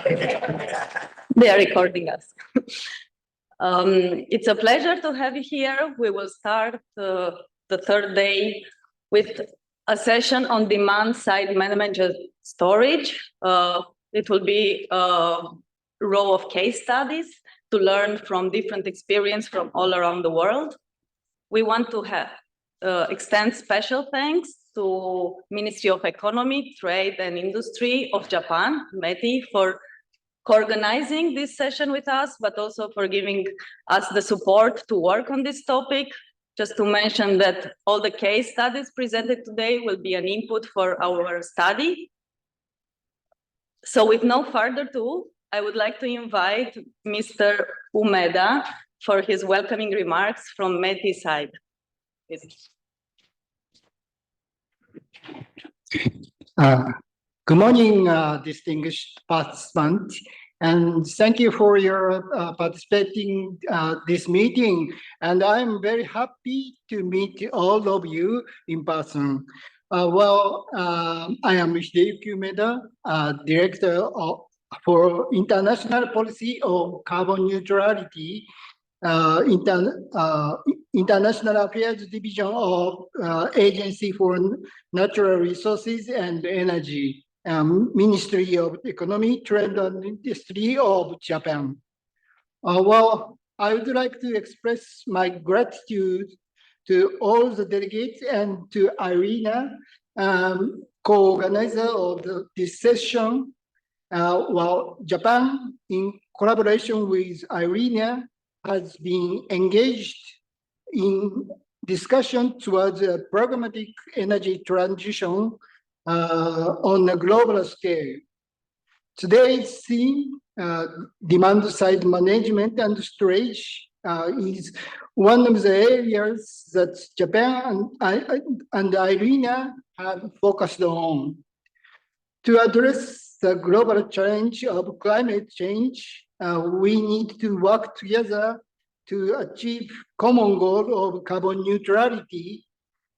They are recording us. It's a pleasure to have you here. We will start the third day with a session on demand-side management storage. It will be a row of case studies to learn from different experience from all around the world. We want to extend special thanks to Ministry of Economy, Trade and Industry of Japan, METI, for co-organizing this session with us, but also for giving us the support to work on this topic. Just to mention that all the case studies presented today will be an input for our study. So with no further ado, I would like to invite Mr. Umeda for his welcoming remarks from METI side. Good morning, distinguished participants, and thank you for your participating this meeting. And I'm very happy to meet all of you in person. I am Hideyuki Umeda, Director for International Policy of Carbon Neutrality, International Affairs Division of Agency for Natural Resources and Energy, Ministry of Economy, Trade and Industry of Japan. I would like to express my gratitude to all the delegates and to IRENA, co-organizer of this session. Japan, in collaboration with IRENA, has been engaged in discussion towards a programmatic energy transition on a global scale. Today's theme, demand-side management and storage, is one of the areas that Japan and IRENA have focused on. To address the global challenge of climate change, we need to work together to achieve common goal of carbon neutrality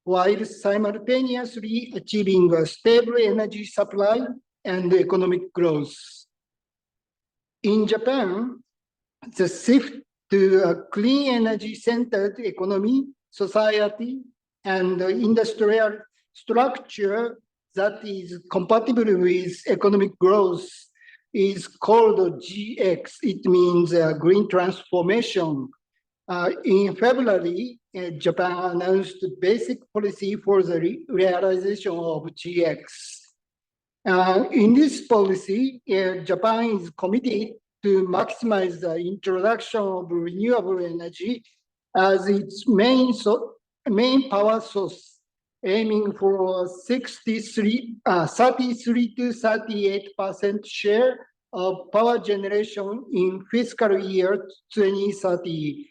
while simultaneously achieving a stable energy supply and economic growth. In Japan, the shift to a clean energy-centered economy, society, and industrial structure that is compatible with economic growth is called GX. It means green transformation. In February, Japan announced the basic policy for the realization of GX. In this policy, Japan is committed to maximize the introduction of renewable energy as its main power source, aiming for 33 to 38% share of power generation in fiscal year 2030.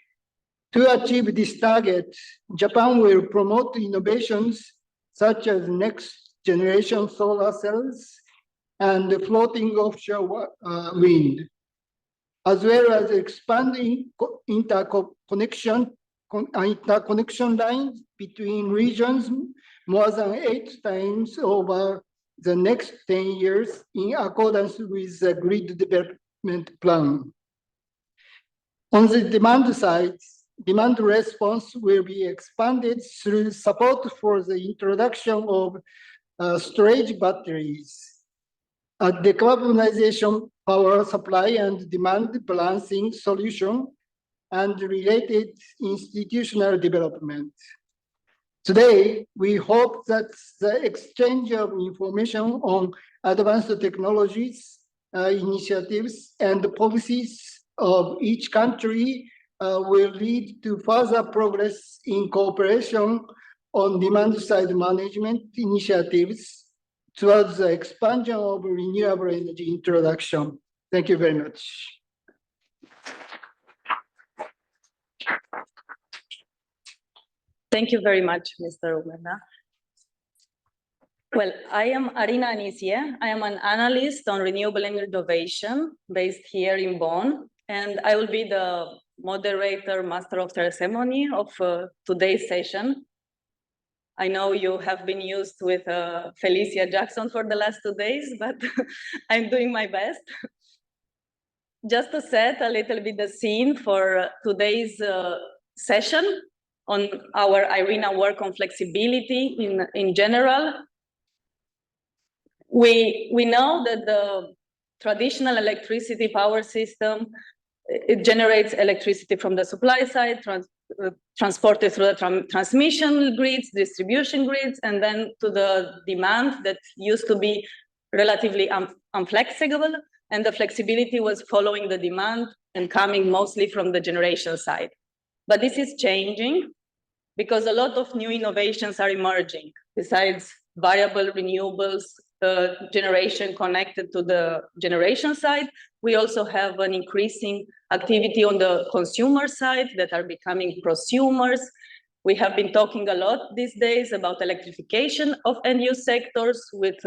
To achieve this target, Japan will promote innovations such as next generation solar cells and floating offshore wind, as well as expanding interconnection lines between regions more than 8 times over the next 10 years in accordance with the grid development plan. On the demand side, demand response will be expanded through support for the introduction of storage batteries, a decarbonization power supply and demand balancing solution, and related institutional development. Today, we hope that the exchange of information on advanced technologies, initiatives, and policies of each country will lead to further progress in cooperation on demand-side management initiatives towards the expansion of renewable energy introduction. Thank you very much. Thank you very much, Mr. Umeda. Well, I am Arina Anisie. I am an analyst on renewable energy innovation based here in Bonn, and I will be the moderator, master of ceremony of today's session. I know you have been used with Felicia Jackson for the last 2 days, but I'm doing my best. just to set a little bit the scene for today's session on our IRENA work on flexibility in general. We know that the traditional electricity power system, it generates electricity from the supply side, transported through the transmission grids, distribution grids, and then to the demand that used to be relatively unflexible, and the flexibility was following the demand and coming mostly from the generation side. But this is changing because a lot of new innovations are emerging. Besides variable renewables, generation connected to the generation side, we also have an increasing activity on the consumer side that are becoming prosumers. We have been talking a lot these days about electrification of end-use sectors with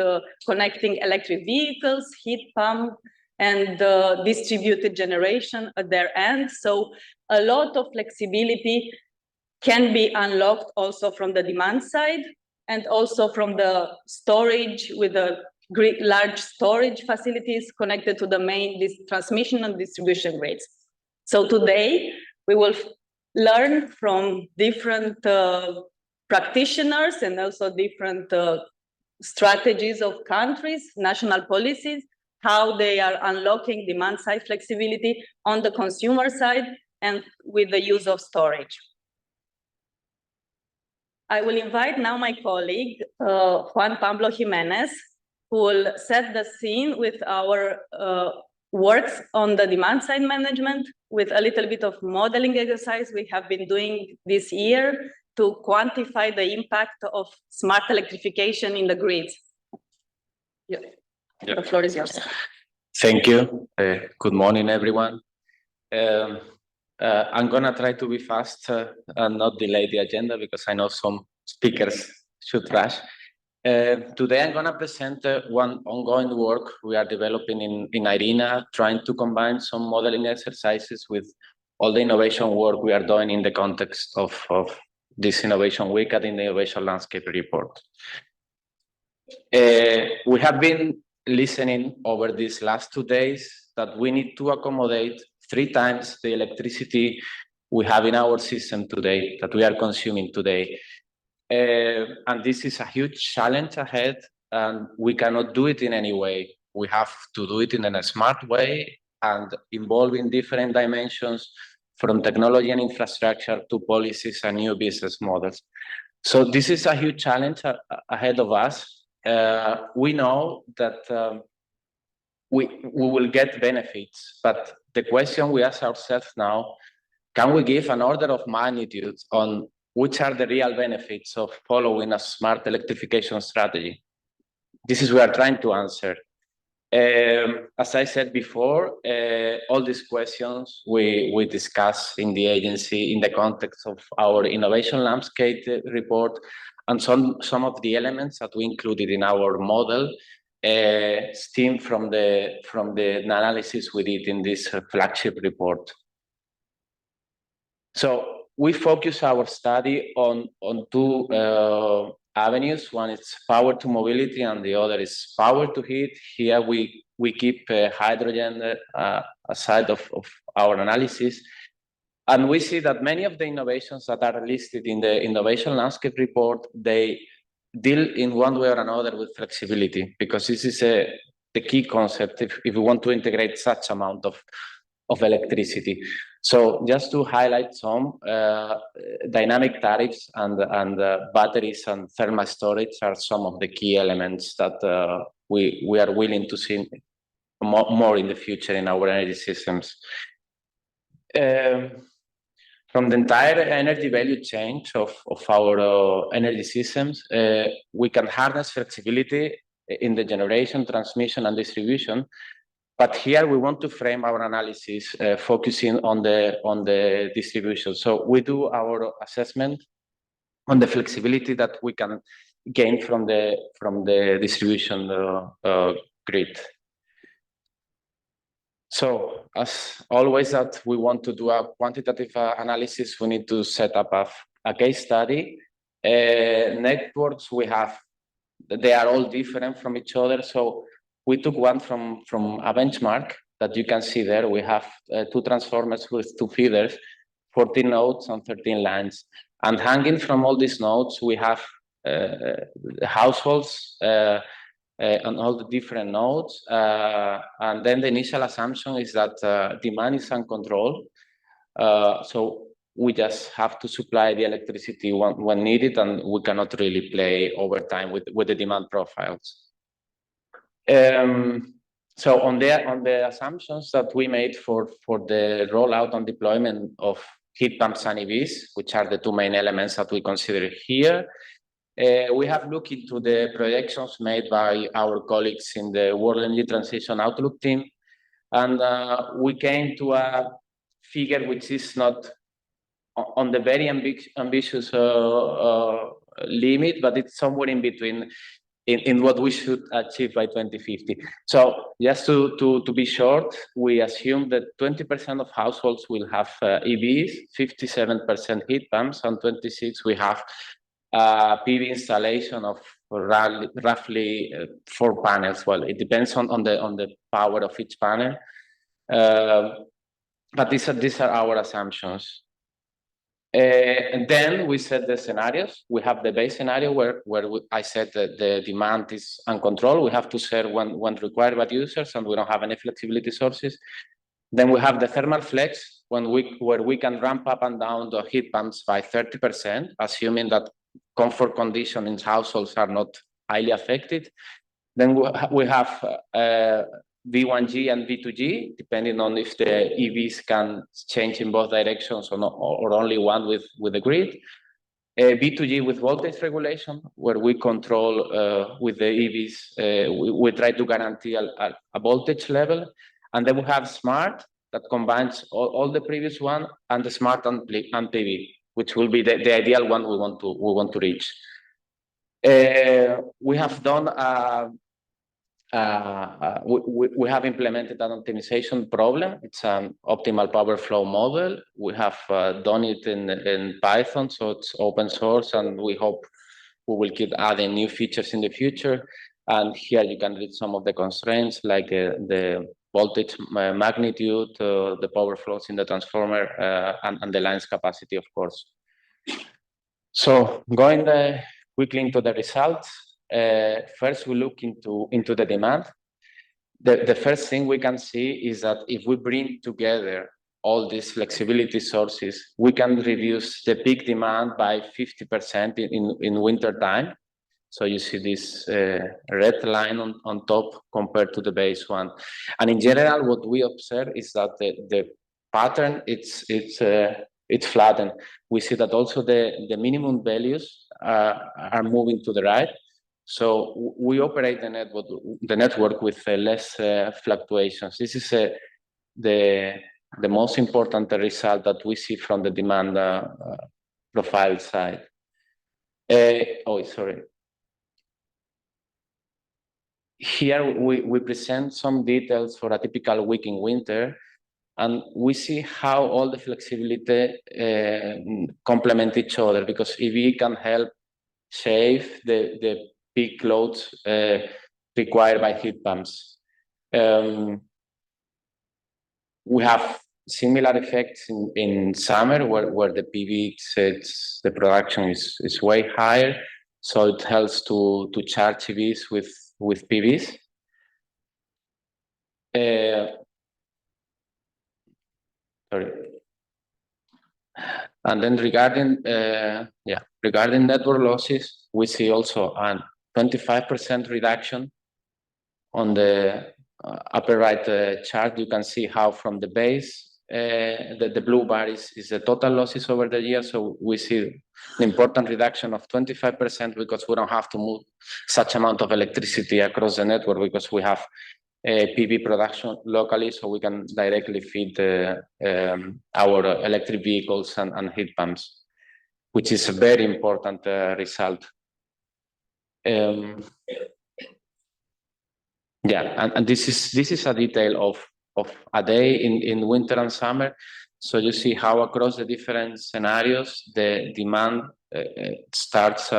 connecting electric vehicles, heat pump, and distributed generation at their end. So a lot of flexibility can be unlocked also from the demand side and also from the storage with the large storage facilities connected to the main transmission and distribution grids. So today we will learn from different practitioners and also different strategies of countries, national policies, how they are unlocking demand side flexibility on the consumer side and with the use of storage. I will invite now my colleague, Juan Pablo Jimenez, who will set the scene with our works on the demand side management with a little bit of modeling exercise we have been doing this year to quantify the impact of smart electrification in the grids. Yeah. The floor is yours. Thank you. Good morning, everyone. I'm going to try to be fast and not delay the agenda because I know some speakers should rush. Today, I'm going to present one ongoing work we are developing in IRENA, trying to combine some modeling exercises with all the innovation work we are doing in the context of this Innovation Week and in the Innovation Landscape Report. We have been listening over these last 2 days that we need to accommodate 3 times the electricity we have in our system today, that we are consuming today. And this is a huge challenge ahead, and we cannot do it in any way. We have to do it in a smart way and involving different dimensions from technology and infrastructure to policies and new business models. So this is a huge challenge ahead of us. We know that we will get benefits, but the question we ask ourselves now, can we give an order of magnitude on which are the real benefits of following a smart electrification strategy? This is what we are trying to answer. As I said before, all these questions we discuss in the agency in the context of our Innovation Landscape Report, and some of the elements that we included in our model stem from the analysis we did in this flagship report. So we focus our study on 2 avenues. One is power to mobility, and the other is power to heat. Here we keep hydrogen aside of our analysis. And we see that many of the innovations that are listed in the Innovation Landscape Report, they deal in one way or another with flexibility, because this is the key concept if we want to integrate such amount of electricity. So just to highlight some, dynamic tariffs and batteries and thermal storage are some of the key elements that we are willing to see more in the future in our energy systems. From the entire energy value chain of our energy systems, we can harness flexibility in the generation, transmission, and distribution. But here we want to frame our analysis focusing on the distribution. So we do our assessment on the flexibility that we can gain from the distribution grid. So as always that we want to do a quantitative analysis, we need to set up a case study. Networks we have, they are all different from each other. So we took one from a benchmark that you can see there. We have 2 transformers with 2 feeders, 14 nodes on 13 lines. And hanging from all these nodes, we have households on all the different nodes. And then the initial assumption is that demand is uncontrolled. So we just have to supply the electricity when needed, and we cannot really play over time with the demand profiles. So on the assumptions that we made for the rollout and deployment of heat pumps and EVs, which are the 2 main elements that we consider here, we have looked into the projections made by our colleagues in the World Energy Transition Outlook team, and we came to a figure which is not on the very ambitious limit, but it's somewhere in between in what we should achieve by 2050. So just to be short, we assume that 20% of households will have EVs, 57% heat pumps, and 26% we have PV installation of roughly 4 panels. Well, it depends on the power of each panel, but these are our assumptions. And then we set the scenarios. We have the base scenario where I said that the demand is uncontrolled. We have to serve when required by users, and we don't have any flexibility sources. Then we have the thermal flex where we can ramp up and down the heat pumps by 30%, assuming that comfort conditions in households are not highly affected. Then we have V1G and V2G, depending on if the EVs can change in both directions or not, or only one with the grid. V2G with voltage regulation, where we control with the EVs, we try to guarantee a voltage level. And then we have smart, that combines all the previous one, and the smart and PV, which will be the ideal one we want to reach. We have done we have implemented an optimization problem. It's an optimal power flow model. We have done it in Python, so it's open source, and we hope we will keep adding new features in the future. And here you can read some of the constraints, like the voltage magnitude, the power flows in the transformer, and the line's capacity, of course. So going quickly into the results. First, we look into the demand. The first thing we can see is that if we bring together all these flexibility sources, we can reduce the peak demand by 50% in winter time. So you see this red line on top compared to the base one. And in general, what we observe is that the pattern it's flattened. We see that also the minimum values are moving to the right. So we operate the network with less fluctuations. This is the most important result that we see from the demand profile side. Sorry. Here we present some details for a typical week in winter, and we see how all the flexibility complement each other, because EV can help save the peak loads required by heat pumps. We have similar effects in summer where the PV the production is way higher, so it helps to charge EVs with PVs. Sorry. And then regarding network losses, we see also a 25% reduction on the upper right chart. You can see how from the base, the blue bar is the total losses over the year. So we see an important reduction of 25% because we don't have to move such amount of electricity across the network, because we have PV production locally, so we can directly feed our electric vehicles and heat pumps, which is a very important result. And this is a detail of a day in winter and summer. So you see how across the different scenarios the demand starts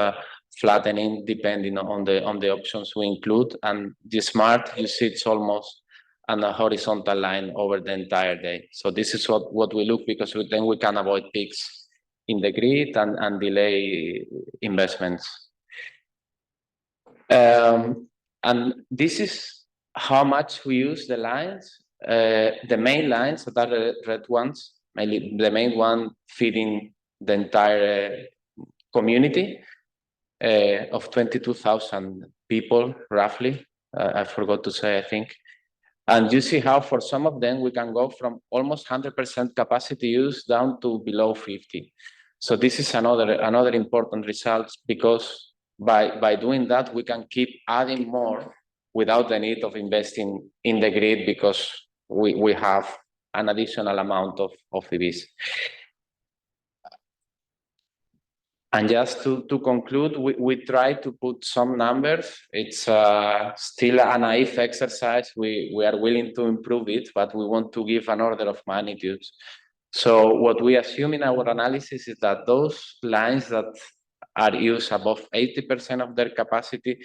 flattening depending on the options we include. And the smart, you see it's almost and a horizontal line over the entire day. So this is what we look, because then we can avoid peaks in the grid and delay investments. And this is how much we use the lines. The main lines that are the red ones, mainly the main one feeding the entire community of 22,000 people, roughly. I forgot to say, I think. And you see how for some of them, we can go from almost 100% capacity use down to below 50. So this is another important result, because by doing that, we can keep adding more without the need of investing in the grid, because we have an additional amount of EVs. And just to conclude, we try to put some numbers. It's still a naive exercise. We are willing to improve it, but we want to give an order of magnitude. So what we assume in our analysis is that those lines that are used above 80% of their capacity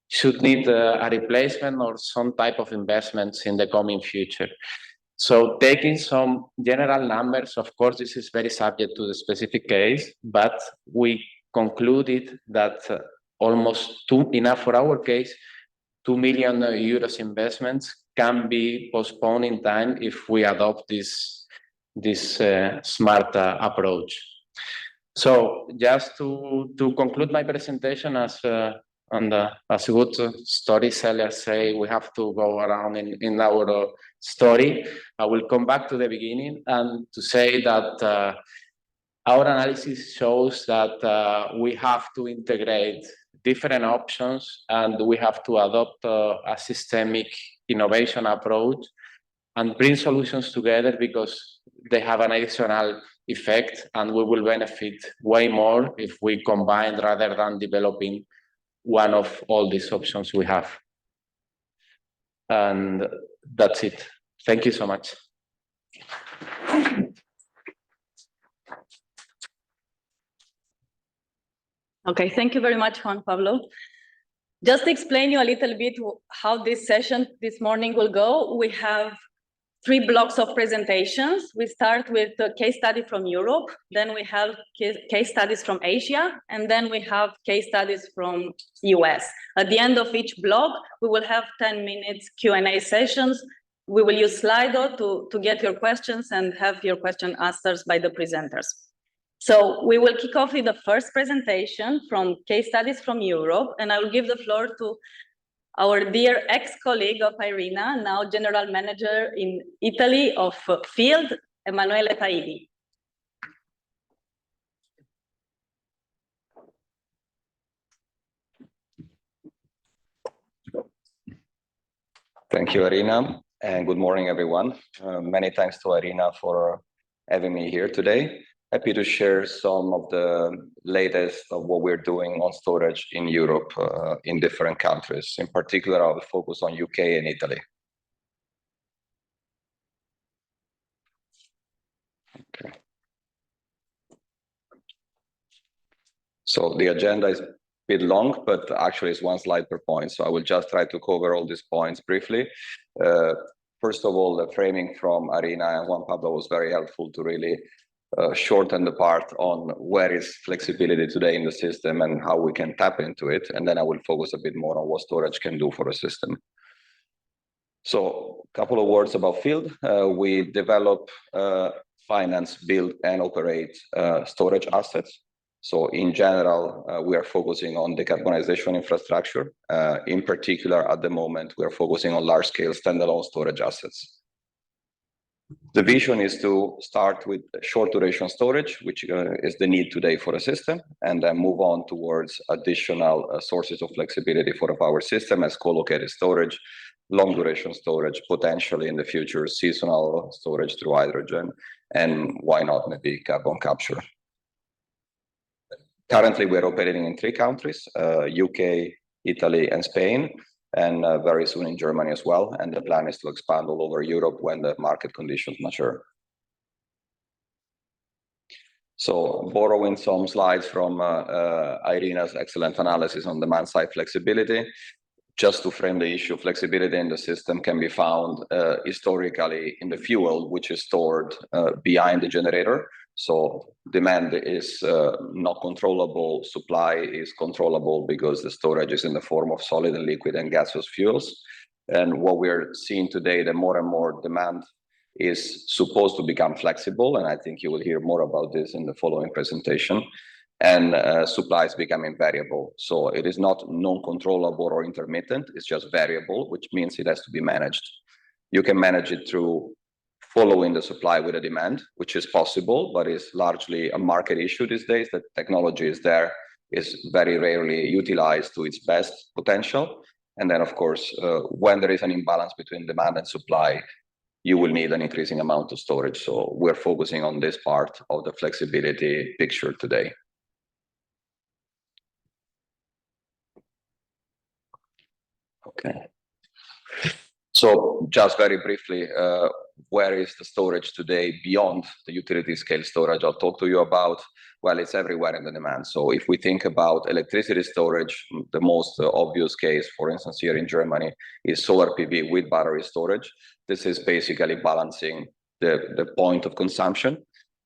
should need a replacement or some type of investments in the coming future. So taking some general numbers, of course, this is very subject to the specific case, but we concluded that almost enough for our case, 2 million euros investments can be postponed in time if we adopt this smart approach. So just to conclude my presentation, as good storytellers say, we have to go around in our story. I will come back to the beginning and to say that our analysis shows that we have to integrate different options, and we have to adopt a systemic innovation approach and bring solutions together, because they have an additional effect, and we will benefit way more if we combine rather than developing one of all these options we have. And that's it. Thank you so much. Okay, thank you very much, Juan Pablo. Just to explain you a little bit how this session this morning will go, we have 3 blocks of presentations. We start with a case study from Europe, then we have case studies from Asia, and then we have case studies from US. At the end of each block, we will have 10 minutes Q&A sessions. We will use Slido to get your questions and have your question answered by the presenters. So we will kick off with the first presentation from case studies from Europe, and I will give the floor to our dear ex-colleague of IRENA, now General Manager in Italy of Field, Emanuele Taibi. Thank you, Arina, and good morning, everyone. Many thanks to Arina for having me here today. Happy to share some of the latest of what we're doing on storage in Europe, in different countries. In particular, I will focus on UK and Italy. Okay. So the agenda is a bit long, but actually it's 1 slide per point. So I will just try to cover all these points briefly. First of all, the framing from Arina and Juan Pablo was very helpful to really shorten the part on where is flexibility today in the system and how we can tap into it. And then I will focus a bit more on what storage can do for a system. So a couple of words about Field. We develop, finance, build, and operate storage assets. So in general, we are focusing on decarbonization infrastructure. In particular, at the moment, we are focusing on large-scale standalone storage assets. The vision is to start with short-duration storage, which is the need today for a system, and then move on towards additional sources of flexibility for our system as co-located storage, long-duration storage, potentially in the future, seasonal storage through hydrogen, and why not maybe carbon capture. Currently, we're operating in 3 countries, UK, Italy, and Spain, and very soon in Germany as well. And the plan is to expand all over Europe when the market conditions mature. So borrowing some slides from Irina's excellent analysis on demand-side flexibility, just to frame the issue, flexibility in the system can be found historically in the fuel, which is stored behind the generator. So demand is not controllable, supply is controllable because the storage is in the form of solid and liquid and gaseous fuels. And what we're seeing today, the more and more demand is supposed to become flexible. And I think you will hear more about this in the following presentation. And supply is becoming variable. So it is not non-controllable or intermittent, it's just variable, which means it has to be managed. You can manage it through following the supply with the demand, which is possible, but is largely a market issue these days. The technology is there, is very rarely utilized to its best potential. And then, of course, when there is an imbalance between demand and supply, you will need an increasing amount of storage. So we're focusing on this part of the flexibility picture today. Okay. So just very briefly, where is the storage today beyond the utility scale storage? I'll talk to you about, well, it's everywhere in the demand. So if we think about electricity storage, the most obvious case, for instance, here in Germany, is solar PV with battery storage. This is basically balancing the point of consumption,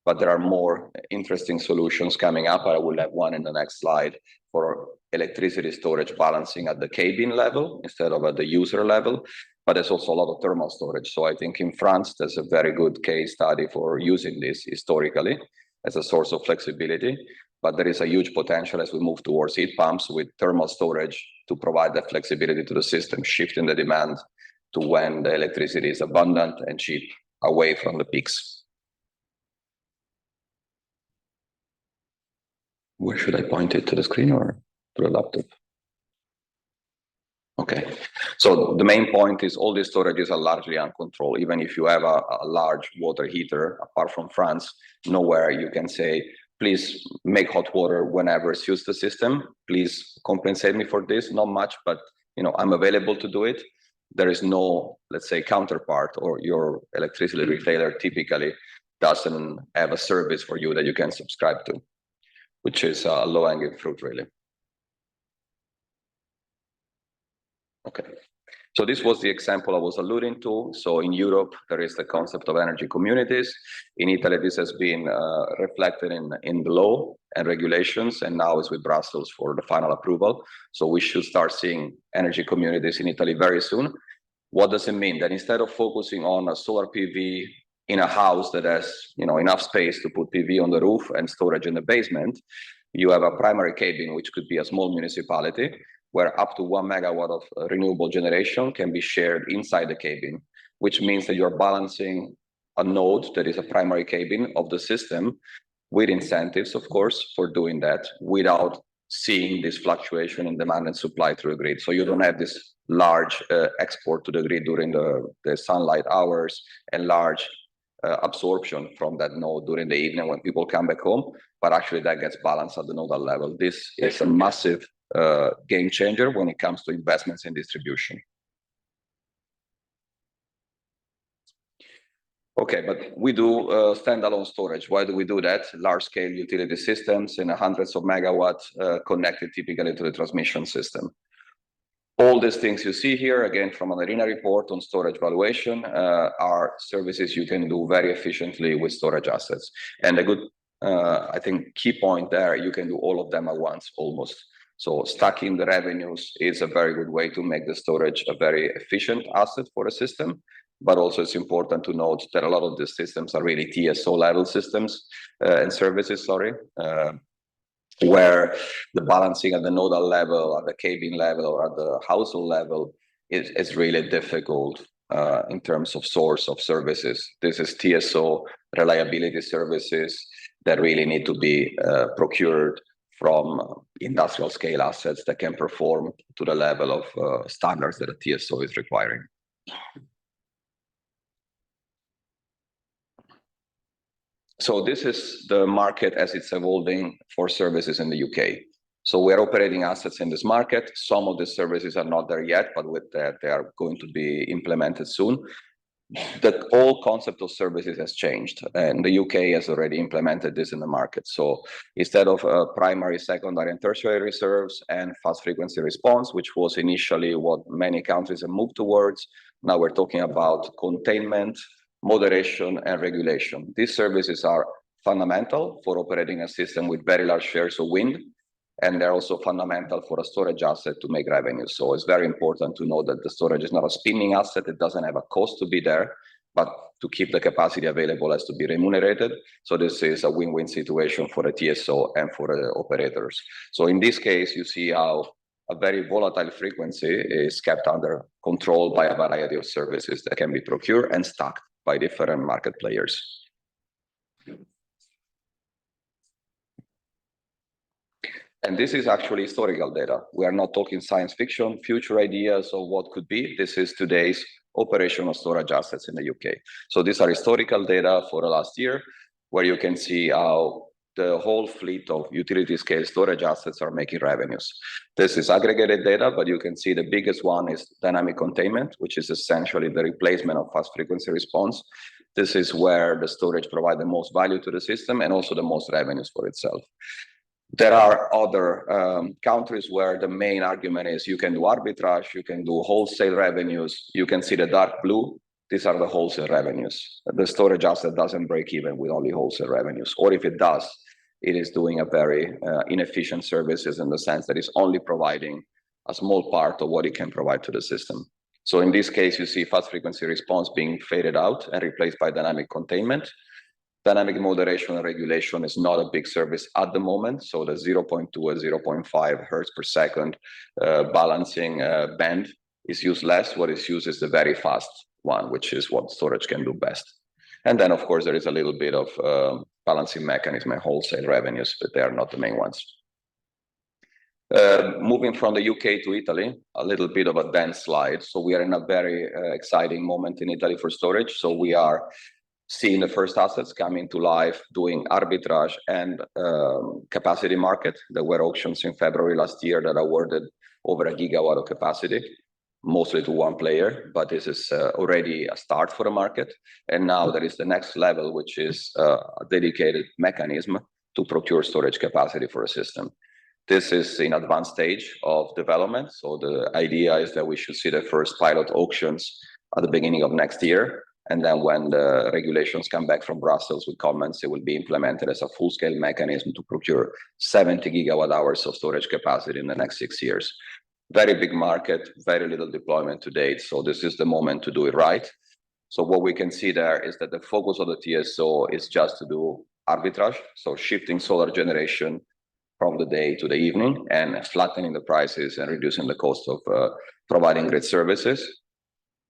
but there are more interesting solutions coming up. I will have one in the next slide for electricity storage balancing at the cabin level instead of at the user level. But there's also a lot of thermal storage. So I think in France, there's a very good case study for using this historically as a source of flexibility. But there is a huge potential as we move towards heat pumps with thermal storage to provide that flexibility to the system, shifting the demand to when the electricity is abundant and cheap away from the peaks. Where should I point it, to the screen or to the laptop? Okay, so the main point is all these storages are largely uncontrolled. Even if you have a large water heater, apart from France, nowhere you can say, please make hot water whenever suits the system. Please compensate me for this. Not much, but I'm available to do it. There is no, let's say, counterpart, or your electricity retailer typically doesn't have a service for you that you can subscribe to, which is a low-hanging fruit, really. Okay, so this was the example I was alluding to. So in Europe, there is the concept of energy communities. In Italy, this has been reflected in the law and regulations, and now is with Brussels for the final approval. So we should start seeing energy communities in Italy very soon. What does it mean? That instead of focusing on a solar PV in a house that has enough space to put PV on the roof and storage in the basement, you have a primary cabin, which could be a small municipality, where up to 1 megawatt of renewable generation can be shared inside the cabin, which means that you're balancing a node that is a primary cabin of the system with incentives, of course, for doing that without seeing this fluctuation in demand and supply through the grid. So you don't have this large export to the grid during the sunlight hours and large absorption from that node during the evening when people come back home, but actually that gets balanced at the nodal level. This is a massive game changer when it comes to investments in distribution. Okay, but we do standalone storage. Why do we do that? Large-scale utility systems in hundreds of megawatts connected typically to the transmission system. All these things you see here, again, from an IRENA report on storage valuation, are services you can do very efficiently with storage assets. And a good, I think, key point there, you can do all of them at once, almost. So stacking the revenues is a very good way to make the storage a very efficient asset for a system. But also it's important to note that a lot of these systems are really TSO level systems and services, where the balancing at the nodal level, at the cabin level, or at the household level is really difficult in terms of source of services. This is TSO reliability services that really need to be procured from industrial scale assets that can perform to the level of standards that a TSO is requiring. So this is the market as it's evolving for services in the UK. So we're operating assets in this market. Some of the services are not there yet, but with that, they are going to be implemented soon. the whole concept of services has changed, and the UK has already implemented this in the market. So instead of primary, secondary, and tertiary reserves and fast frequency response, which was initially what many countries have moved towards, now we're talking about containment, moderation, and regulation. These services are fundamental for operating a system with very large shares of wind, and they're also fundamental for a storage asset to make revenue. So it's very important to know that the storage is not a spinning asset. It doesn't have a cost to be there, but to keep the capacity available has to be remunerated. So this is a win-win situation for the TSO and for the operators. So in this case, you see how a very volatile frequency is kept under control by a variety of services that can be procured and stacked by different market players. And this is actually historical data. We are not talking science fiction, future ideas of what could be. This is today's operational storage assets in the UK. So these are historical data for the last year, where you can see how the whole fleet of utility scale storage assets are making revenues. This is aggregated data, but you can see the biggest one is dynamic containment, which is essentially the replacement of fast frequency response. This is where the storage provides the most value to the system and also the most revenues for itself. There are other countries where the main argument is you can do arbitrage, you can do wholesale revenues. You can see the dark blue. These are the wholesale revenues. The storage asset doesn't break even with only wholesale revenues, or if it does, it is doing a very inefficient services in the sense that it's only providing a small part of what it can provide to the system. So in this case, you see fast frequency response being faded out and replaced by dynamic containment. Dynamic moderation and regulation is not a big service at the moment. So the 0.2 and 0.5 hertz per second balancing band is used less. What is used is the very fast one, which is what storage can do best. And then, of course, there is a little bit of balancing mechanism and wholesale revenues, but they are not the main ones. Moving from the UK to Italy, a little bit of a dense slide. So we are in a very exciting moment in Italy for storage. So we are seeing the first assets coming to life, doing arbitrage and capacity market. There were auctions in February last year that awarded over 1 gigawatt of capacity, mostly to one player, but this is already a start for the market. And now there is the next level, which is a dedicated mechanism to procure storage capacity for a system. This is in advanced stage of development. So the idea is that we should see the first pilot auctions at the beginning of next year. And then when the regulations come back from Brussels with comments, it will be implemented as a full-scale mechanism to procure 70 gigawatt hours of storage capacity in the next 6 years. Very big market, very little deployment to date. So this is the moment to do it right. So what we can see there is that the focus of the TSO is just to do arbitrage. So shifting solar generation from the day to the evening and flattening the prices and reducing the cost of providing grid services.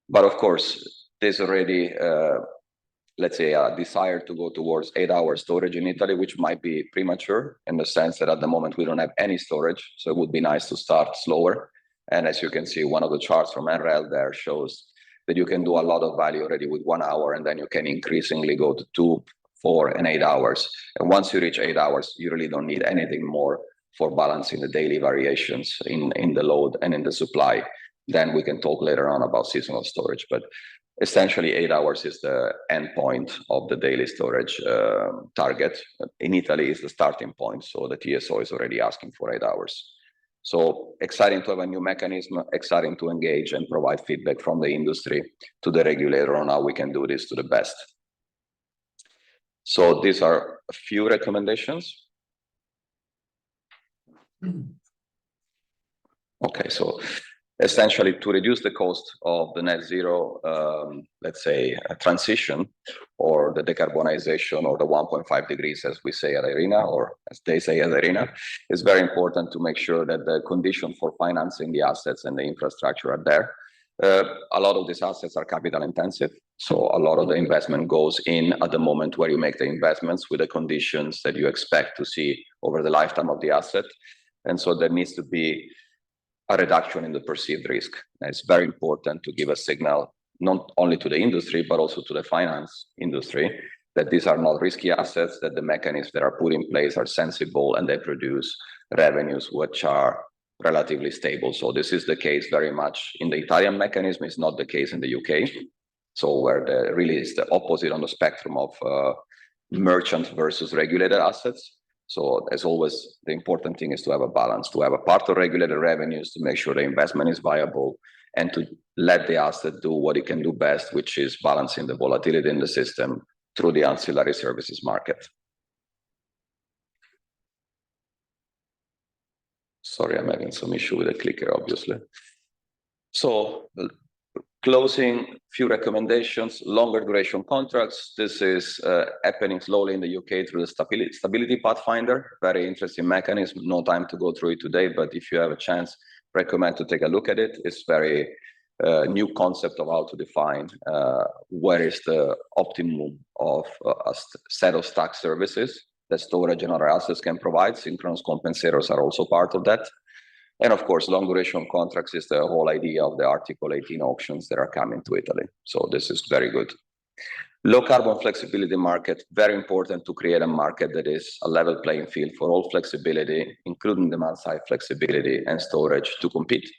But of course, there's already, let's say, a desire to go towards 8-hour storage in Italy, which might be premature in the sense that at the moment we don't have any storage. So it would be nice to start slower. And as you can see, one of the charts from NREL there shows that you can do a lot of value already with 1 hour, and then you can increasingly go to 2, 4, and 8 hours. And once you reach 8 hours, you really don't need anything more for balancing the daily variations in the load and in the supply. Then we can talk later on about seasonal storage. But essentially, 8 hours is the endpoint of the daily storage target. In Italy, is the starting point. So the TSO is already asking for 8 hours. So exciting to have a new mechanism, exciting to engage and provide feedback from the industry to the regulator on how we can do this to the best. So these are a few recommendations. Okay, so essentially to reduce the cost of the net zero, let's say, transition or the decarbonization or the 1.5 degrees, as we say at IRENA, or as they say at IRENA, it's very important to make sure that the conditions for financing the assets and the infrastructure are there. A lot of these assets are capital intensive. So a lot of the investment goes in at the moment where you make the investments with the conditions that you expect to see over the lifetime of the asset. And so there needs to be a reduction in the perceived risk. And it's very important to give a signal, not only to the industry, but also to the finance industry, that these are not risky assets, that the mechanisms that are put in place are sensible and they produce revenues which are relatively stable. So this is the case very much in the Italian mechanism. It's not the case in the UK. So where there really is the opposite on the spectrum of merchant versus regulated assets. So as always, the important thing is to have a balance, to have a part of regulated revenues to make sure the investment is viable and to let the asset do what it can do best, which is balancing the volatility in the system through the ancillary services market. Sorry, I'm having some issue with the clicker, obviously. So closing, few recommendations, longer duration contracts. This is happening slowly in the UK through the Stability Pathfinder. Very interesting mechanism. No time to go through it today, but if you have a chance, recommend to take a look at it. It's very new concept of how to define where is the optimum of a set of stack services that storage and other assets can provide. Synchronous compensators are also part of that. And of course, long duration contracts is the whole idea of the Article 18 auctions that are coming to Italy. So this is very good. Low carbon flexibility market, very important to create a market that is a level playing field for all flexibility, including demand side flexibility and storage to compete.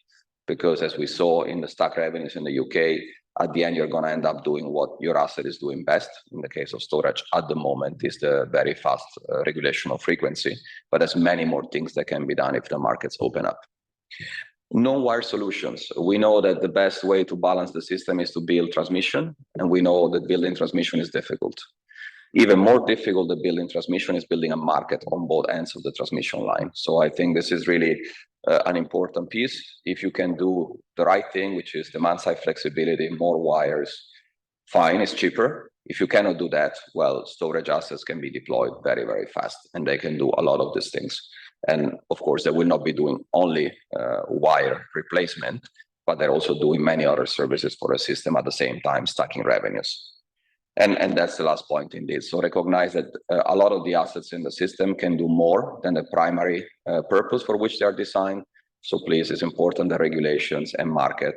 Because as we saw in the stack revenues in the UK, at the end, you're going to end up doing what your asset is doing best. In the case of storage, at the moment, is the very fast regulation of frequency. But there's many more things that can be done if the markets open up. Non-wire solutions. We know that the best way to balance the system is to build transmission. And we know that building transmission is difficult. Even more difficult than building transmission is building a market on both ends of the transmission line. So I think this is really an important piece. If you can do the right thing, which is demand side flexibility, more wires, fine, it's cheaper. If you cannot do that, well, storage assets can be deployed very, very fast, and they can do a lot of these things. And of course, they will not be doing only wire replacement, but they're also doing many other services for a system at the same time, stacking revenues. And that's the last point indeed. So recognize that a lot of the assets in the system can do more than the primary purpose for which they are designed. So please, it's important that regulations and market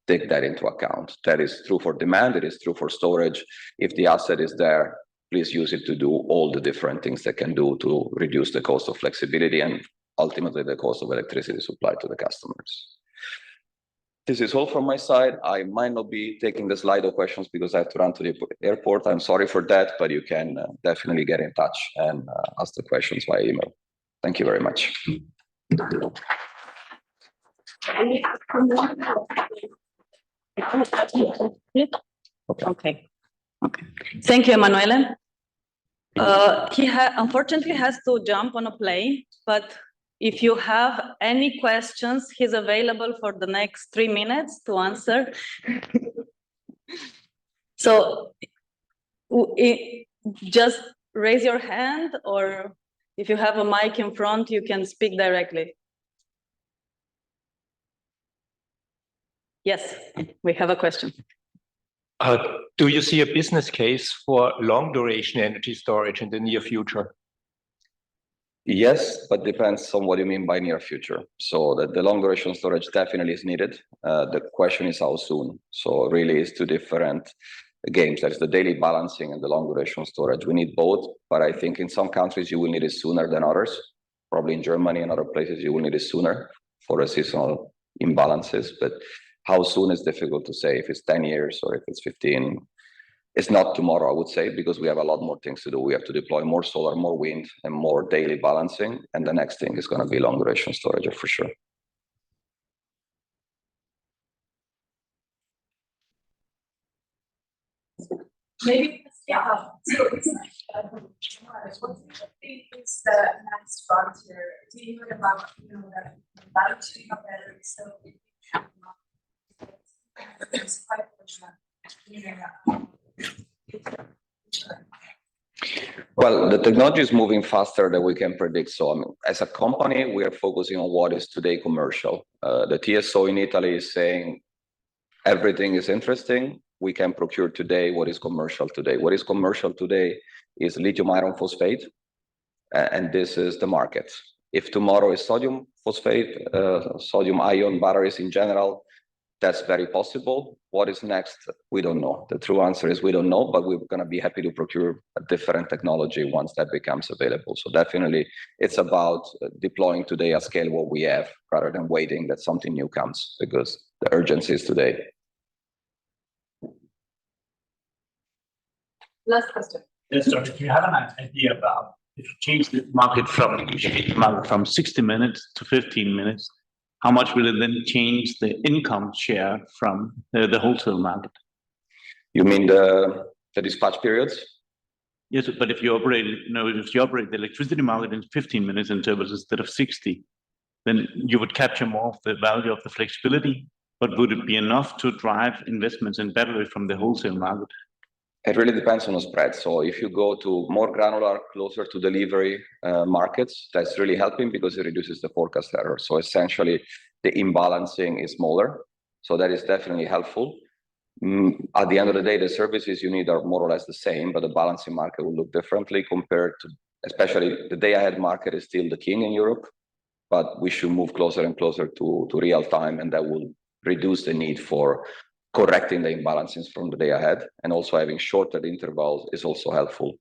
take that into account. That is true for demand, it is true for storage. If the asset is there, please use it to do all the different things that can do to reduce the cost of flexibility and ultimately the cost of electricity supply to the customers. This is all from my side. I might not be taking the Slido questions because I have to run to the airport. I'm sorry for that, but you can definitely get in touch and ask the questions via email. Thank you very much. Okay. Thank you, Emanuele. He unfortunately has to jump on a plane, but if you have any questions, he's available for the next 3 minutes to answer. So just raise your hand, or if you have a mic in front, you can speak directly. Yes, we have a question. Do you see a business case for long duration energy storage in the near future? Yes, but depends on what you mean by near future. So the long duration storage definitely is needed. The question is how soon. So really it's two different games. There's the daily balancing and the long duration storage. We need both, but I think in some countries you will need it sooner than others. Probably in Germany and other places you will need it sooner for a seasonal imbalances. But how soon is difficult to say. If it's 10 years or if it's 15. It's not tomorrow, I would say, because we have a lot more things to do. We have to deploy more solar, more wind, and more daily balancing. And the next thing is going to be long duration storage for sure. Maybe, yeah. So it's what do you think is the next frontier? Do you hear about, the battery of batteries? So it's quite Well, the technology is moving faster than we can predict. So as a company, we are focusing on what is today commercial. The TSO in Italy is saying everything is interesting. We can procure today what is commercial today. What is commercial today is lithium iron phosphate, and this is the market. If tomorrow is sodium phosphate, sodium ion batteries in general, that's very possible. What is next? We don't know. The true answer is we don't know, but we're going to be happy to procure a different technology once that becomes available. So definitely it's about deploying today at scale what we have rather than waiting that something new comes, because the urgency is today. Last question. Yes, sir. Do you have an idea about if you change the market from 60 minutes to 15 minutes, how much will it then change the income share from the wholesale market? You mean the dispatch periods? Yes, but if you operate, if you operate the electricity market in 15 minutes intervals instead of 60, then you would capture more of the value of the flexibility. But would it be enough to drive investments in battery from the wholesale market? It really depends on the spread. So if you go to more granular, closer to delivery markets, that's really helping because it reduces the forecast error. So essentially, the imbalancing is smaller. So that is definitely helpful. At the end of the day, the services you need are more or less the same, but the balancing market will look differently compared to, especially the day-ahead market is still the king in Europe, but we should move closer and closer to real time, and that will reduce the need for correcting the imbalances from the day ahead, and also having shorter intervals is also helpful.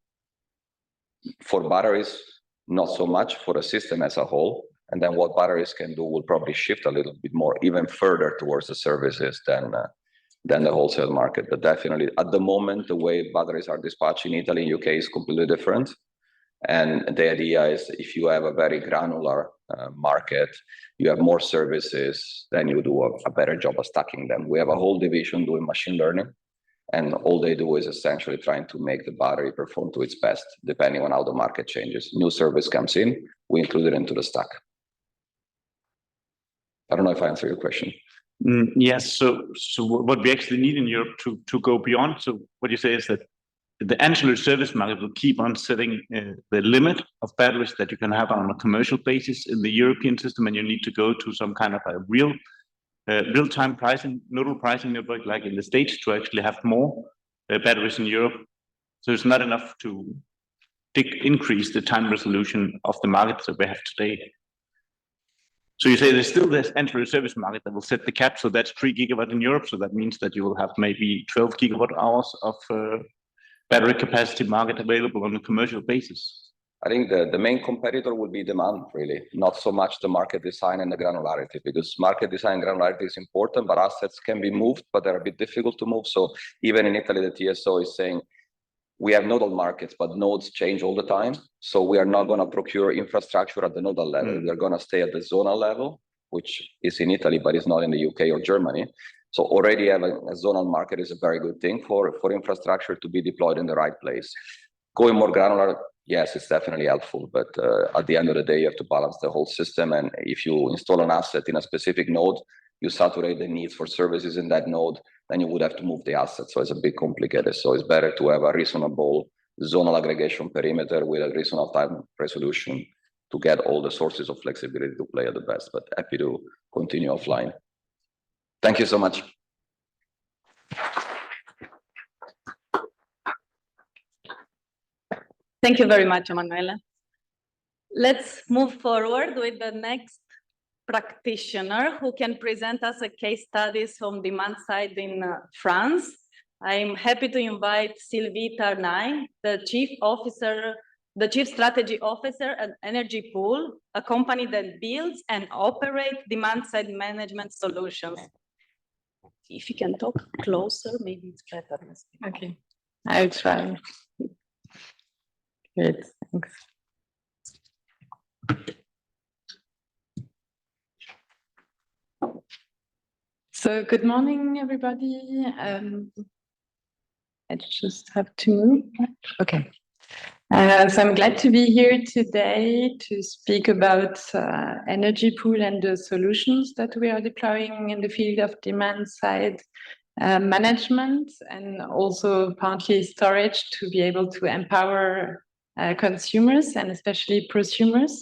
For batteries, not so much for a system as a whole, and then what batteries can do will probably shift a little bit more, even further towards the services than the wholesale market. But definitely, at the moment, the way batteries are dispatched in Italy and UK is completely different. And the idea is if you have a very granular market, you have more services, then you do a better job of stacking them. We have a whole division doing machine learning, and all they do is essentially trying to make the battery perform to its best, depending on how the market changes. New service comes in, we include it into the stack. I don't know if I answered your question. Yes, so what we actually need in Europe to go beyond, so what you say is that the ancillary service market will keep on setting the limit of batteries that you can have on a commercial basis in the European system, and you need to go to some kind of a real-time pricing, nodal pricing network like in the States to actually have more batteries in Europe. So it's not enough to increase the time resolution of the market that we have today. So you say there's still this ancillary service market that will set the cap, so that's 3 gigawatt in Europe, so that means that you will have maybe 12 gigawatt hours of battery capacity market available on a commercial basis. I think the main competitor will be demand, really, not so much the market design and the granularity, because market design and granularity is important, but assets can be moved, but they're a bit difficult to move. So even in Italy, the TSO is saying, we have nodal markets, but nodes change all the time. So we are not going to procure infrastructure at the nodal level. We're going to stay at the zonal level, which is in Italy, but is not in the UK or Germany. So already having a zonal market is a very good thing for infrastructure to be deployed in the right place. Going more granular, yes, it's definitely helpful. But at the end of the day, you have to balance the whole system. And if you install an asset in a specific node, you saturate the needs for services in that node, then you would have to move the asset. So it's a bit complicated. So it's better to have a reasonable zonal aggregation perimeter with a reasonable time resolution to get all the sources of flexibility to play at the best. But happy to continue offline. Thank you so much. Thank you very much, Emanuele. Let's move forward with the next practitioner who can present us a case studies from demand side in France. I'm happy to invite Sylvie Tarnai, the Chief Strategy Officer at Energy Pool, a company that builds and operates demand side management solutions. If you can talk closer, maybe it's better. Okay, I'll try. Great, thanks. So good morning, everybody. I just have to move. Okay. So I'm glad to be here today to speak about Energy Pool and the solutions that we are deploying in the field of demand side management, and also partly storage to be able to empower consumers and especially prosumers.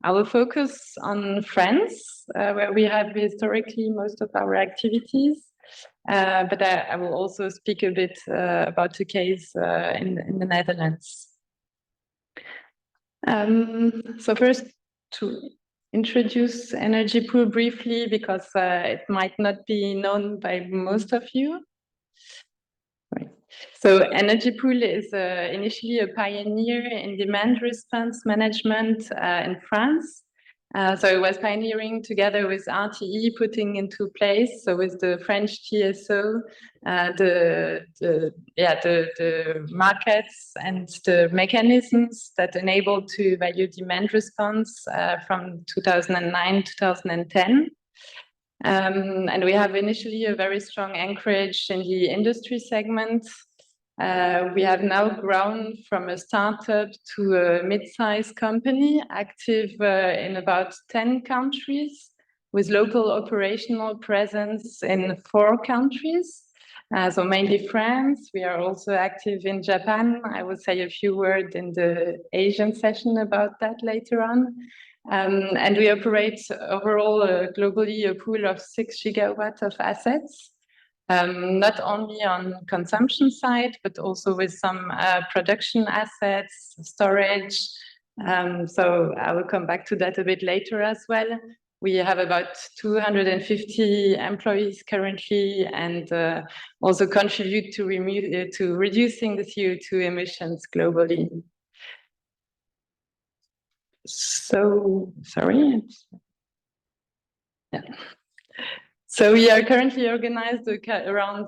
I will focus on France, where we have historically most of our activities, but I will also speak a bit about the case in the Netherlands. So first, to introduce Energy Pool briefly, because it might not be known by most of you. Right. So Energy Pool is initially a pioneer in demand response management in France. So it was pioneering together with RTE, putting into place, so with the French TSO, the markets and the mechanisms that enable to value demand response from 2009, 2010. And we have initially a very strong anchorage in the industry segment. We have now grown from a startup to a mid-sized company, active in about 10 countries, with local operational presence in 4 countries. So mainly France. We are also active in Japan. I will say a few words in the Asian session about that later on. And we operate overall globally a pool of 6 gigawatts of assets. Not only on consumption side, but also with some production assets, storage. So I will come back to that a bit later as well. We have about 250 employees currently, and also contribute to reducing the CO2 emissions globally. So, sorry. Yeah. So we are currently organized around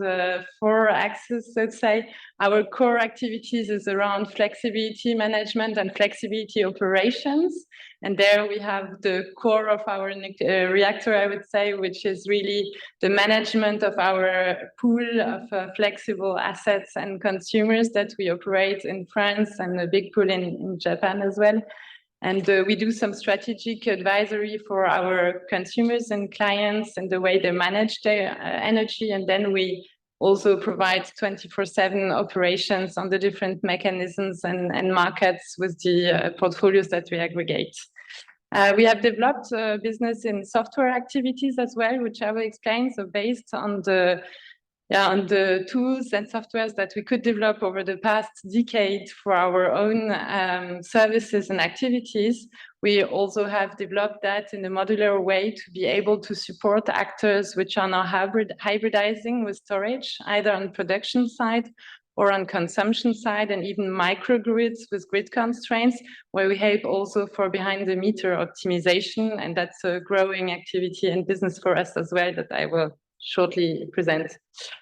4 axes, let's say. Our core activities is around flexibility management and flexibility operations. And there we have the core of our reactor, I would say, which is really the management of our pool of flexible assets and consumers that we operate in France, and a big pool in Japan as well. And we do some strategic advisory for our consumers and clients and the way they manage their energy. And then we also provide 24/7 operations on the different mechanisms and markets with the portfolios that we aggregate. We have developed a business in software activities as well, which I will explain. So based on the tools and softwares that we could develop over the past decade for our own services and activities, we also have developed that in a modular way to be able to support actors which are now hybridizing with storage, either on production side or on consumption side, and even microgrids with grid constraints, where we help also for behind the meter optimization. And that's a growing activity and business for us as well that I will shortly present.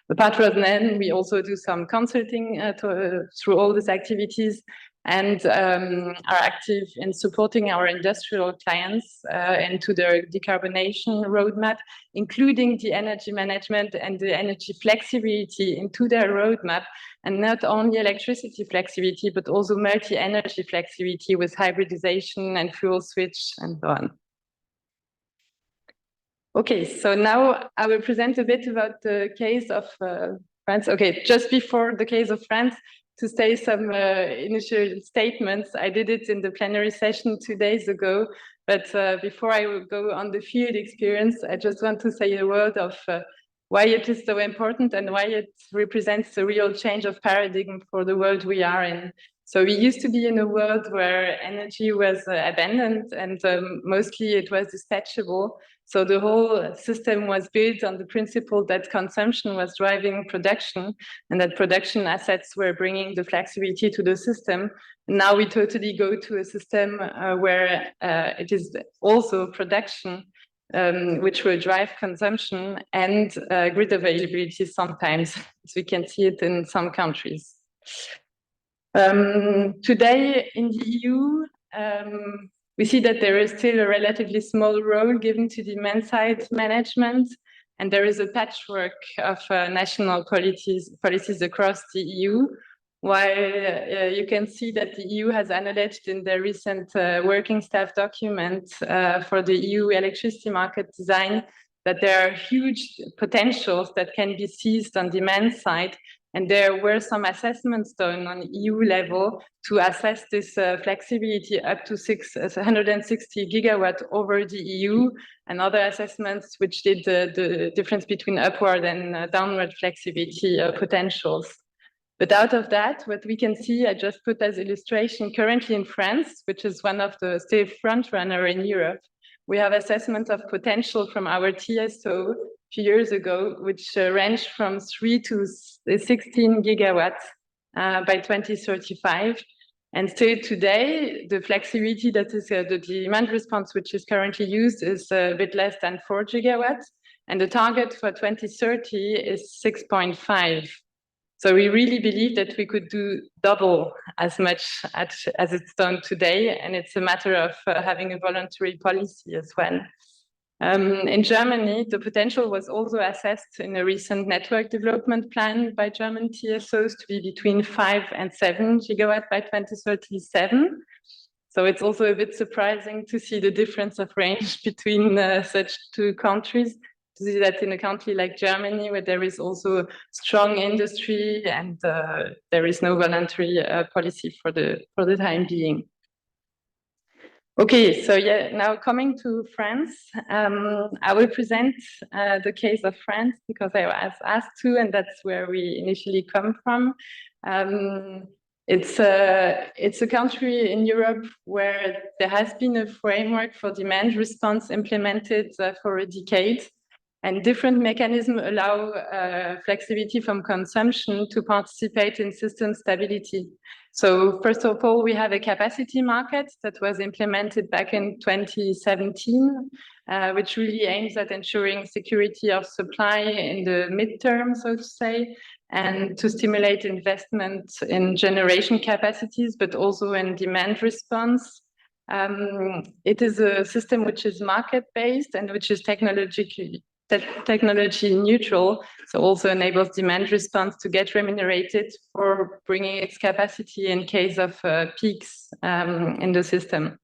Apart from that, we also do some consulting through all these activities, and are active in supporting our industrial clients into their decarbonation roadmap, including the energy management and the energy flexibility into their roadmap, and not only electricity flexibility, but also multi-energy flexibility with hybridization and fuel switch and so on. Okay, so now I will present a bit about the case of France. Okay, just before the case of France, to say some initial statements. I did it in the plenary session 2 days ago, but before I will go on the field experience, I just want to say a word of why it is so important and why it represents a real change of paradigm for the world we are in. So we used to be in a world where energy was abundant and mostly it was dispatchable. So the whole system was built on the principle that consumption was driving production, and that production assets were bringing the flexibility to the system. And now we totally go to a system where it is also production which will drive consumption and grid availability sometimes, as we can see it in some countries. Today in the EU, we see that there is still a relatively small role given to demand-side management, and there is a patchwork of national policies across the EU, while you can see that the EU has acknowledged in their recent working staff document for the EU electricity market design that there are huge potentials that can be seized on demand side. And there were some assessments done on EU level to assess this flexibility up to 160 gigawatt over the EU, and other assessments which did the difference between upward and downward flexibility potentials. But out of that, what we can see, I just put as illustration, currently in France, which is one of the still front runner in Europe, we have assessment of potential from our TSO a few years ago, which ranged from 3 to 16 gigawatts by 2035. And still today, the flexibility that is the demand response, which is currently used, is a bit less than 4 gigawatts. And the target for 2030 is 6.5. So we really believe that we could do double as much as it's done today. And it's a matter of having a voluntary policy as well. In Germany, the potential was also assessed in a recent network development plan by German TSOs to be between 5 and 7 gigawatt by 2037. So it's also a bit surprising to see the difference of range between such two countries. To see that in a country like Germany, where there is also strong industry and there is no voluntary policy for the time being. Okay, so yeah, now coming to France, I will present the case of France because I was asked to, and that's where we initially come from. It's a country in Europe where there has been a framework for demand response implemented for a decade, and different mechanisms allow flexibility from consumption to participate in system stability. So first of all, we have a capacity market that was implemented back in 2017, which really aims at ensuring security of supply in the midterm, so to say, and to stimulate investment in generation capacities, but also in demand response. It is a system which is market-based and which is technology neutral, so also enables demand response to get remunerated for bringing its capacity in case of peaks in the system.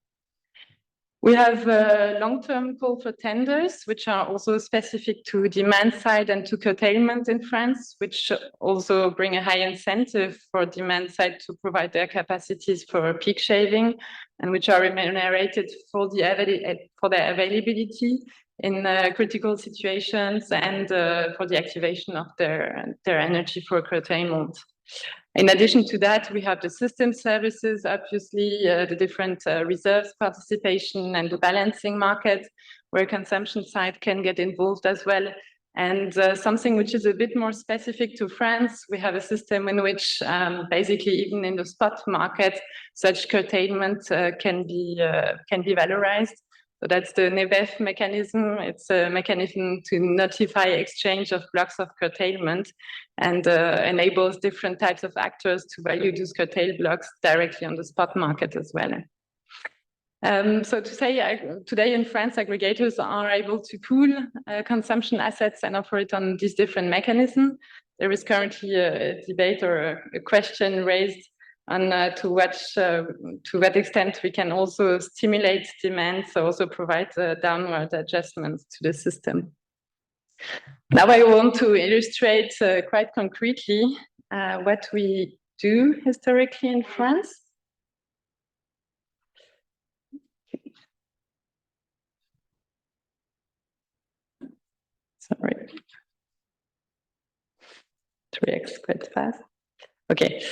We have a long-term call for tenders, which are also specific to demand side and to curtailment in France, which also bring a high incentive for demand side to provide their capacities for peak shaving, and which are remunerated for their availability in critical situations and for the activation of their energy for curtailment. In addition to that, we have the system services, obviously, the different reserves participation and the balancing market, where consumption side can get involved as well. And something which is a bit more specific to France, we have a system in which basically even in the spot market, such curtailment can be valorized. So that's the Nuvve mechanism. It's a mechanism to notify exchange of blocks of curtailment and enables different types of actors to value those curtailed blocks directly on the spot market as well. So to say, today in France, aggregators are able to pool consumption assets and operate on these different mechanisms. There is currently a debate or a question raised on to what extent we can also stimulate demand, so also provide downward adjustments to the system. Now I want to illustrate quite concretely what we do historically in France. Sorry. 3x quite fast. Okay.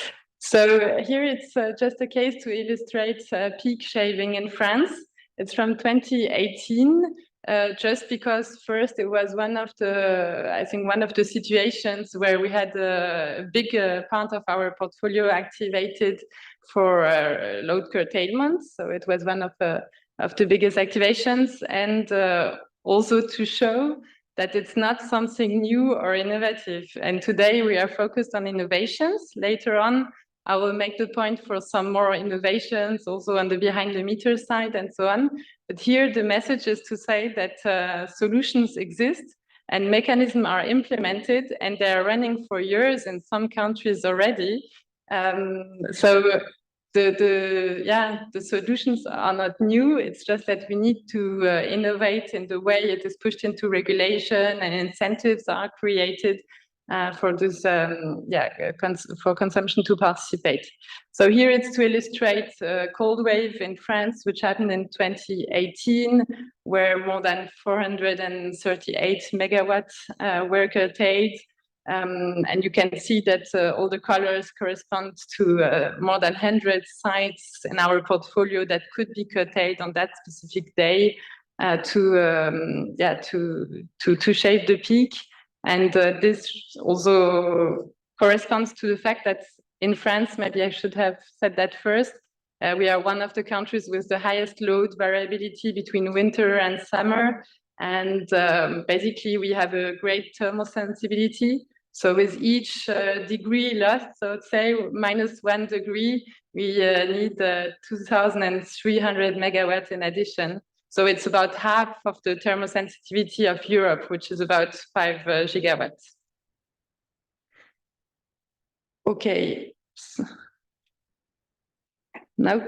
So here it's just a case to illustrate peak shaving in France. It's from 2018, just because first it was one of the situations where we had a big part of our portfolio activated for load curtailment. So it was one of the biggest activations, and also to show that it's not something new or innovative. And today we are focused on innovations. Later on, I will make the point for some more innovations also on the behind the meter side and so on. But here the message is to say that solutions exist and mechanisms are implemented and they are running for years in some countries already. So the solutions are not new. It's just that we need to innovate in the way it is pushed into regulation and incentives are created for this, for consumption to participate. So here it's to illustrate a cold wave in France, which happened in 2018, where more than 438 megawatts were curtailed. And you can see that all the colors correspond to more than 100 sites in our portfolio that could be curtailed on that specific day to shave the peak. And this also corresponds to the fact that in France, maybe I should have said that first, We are one of the countries with the highest load variability between winter and summer. And basically, we have a great thermosensibility. So with each degree lost, so let's say -1 degree, we need 2,300 megawatts in addition. So it's about half of the thermosensitivity of Europe, which is about 5 gigawatts. Okay. Now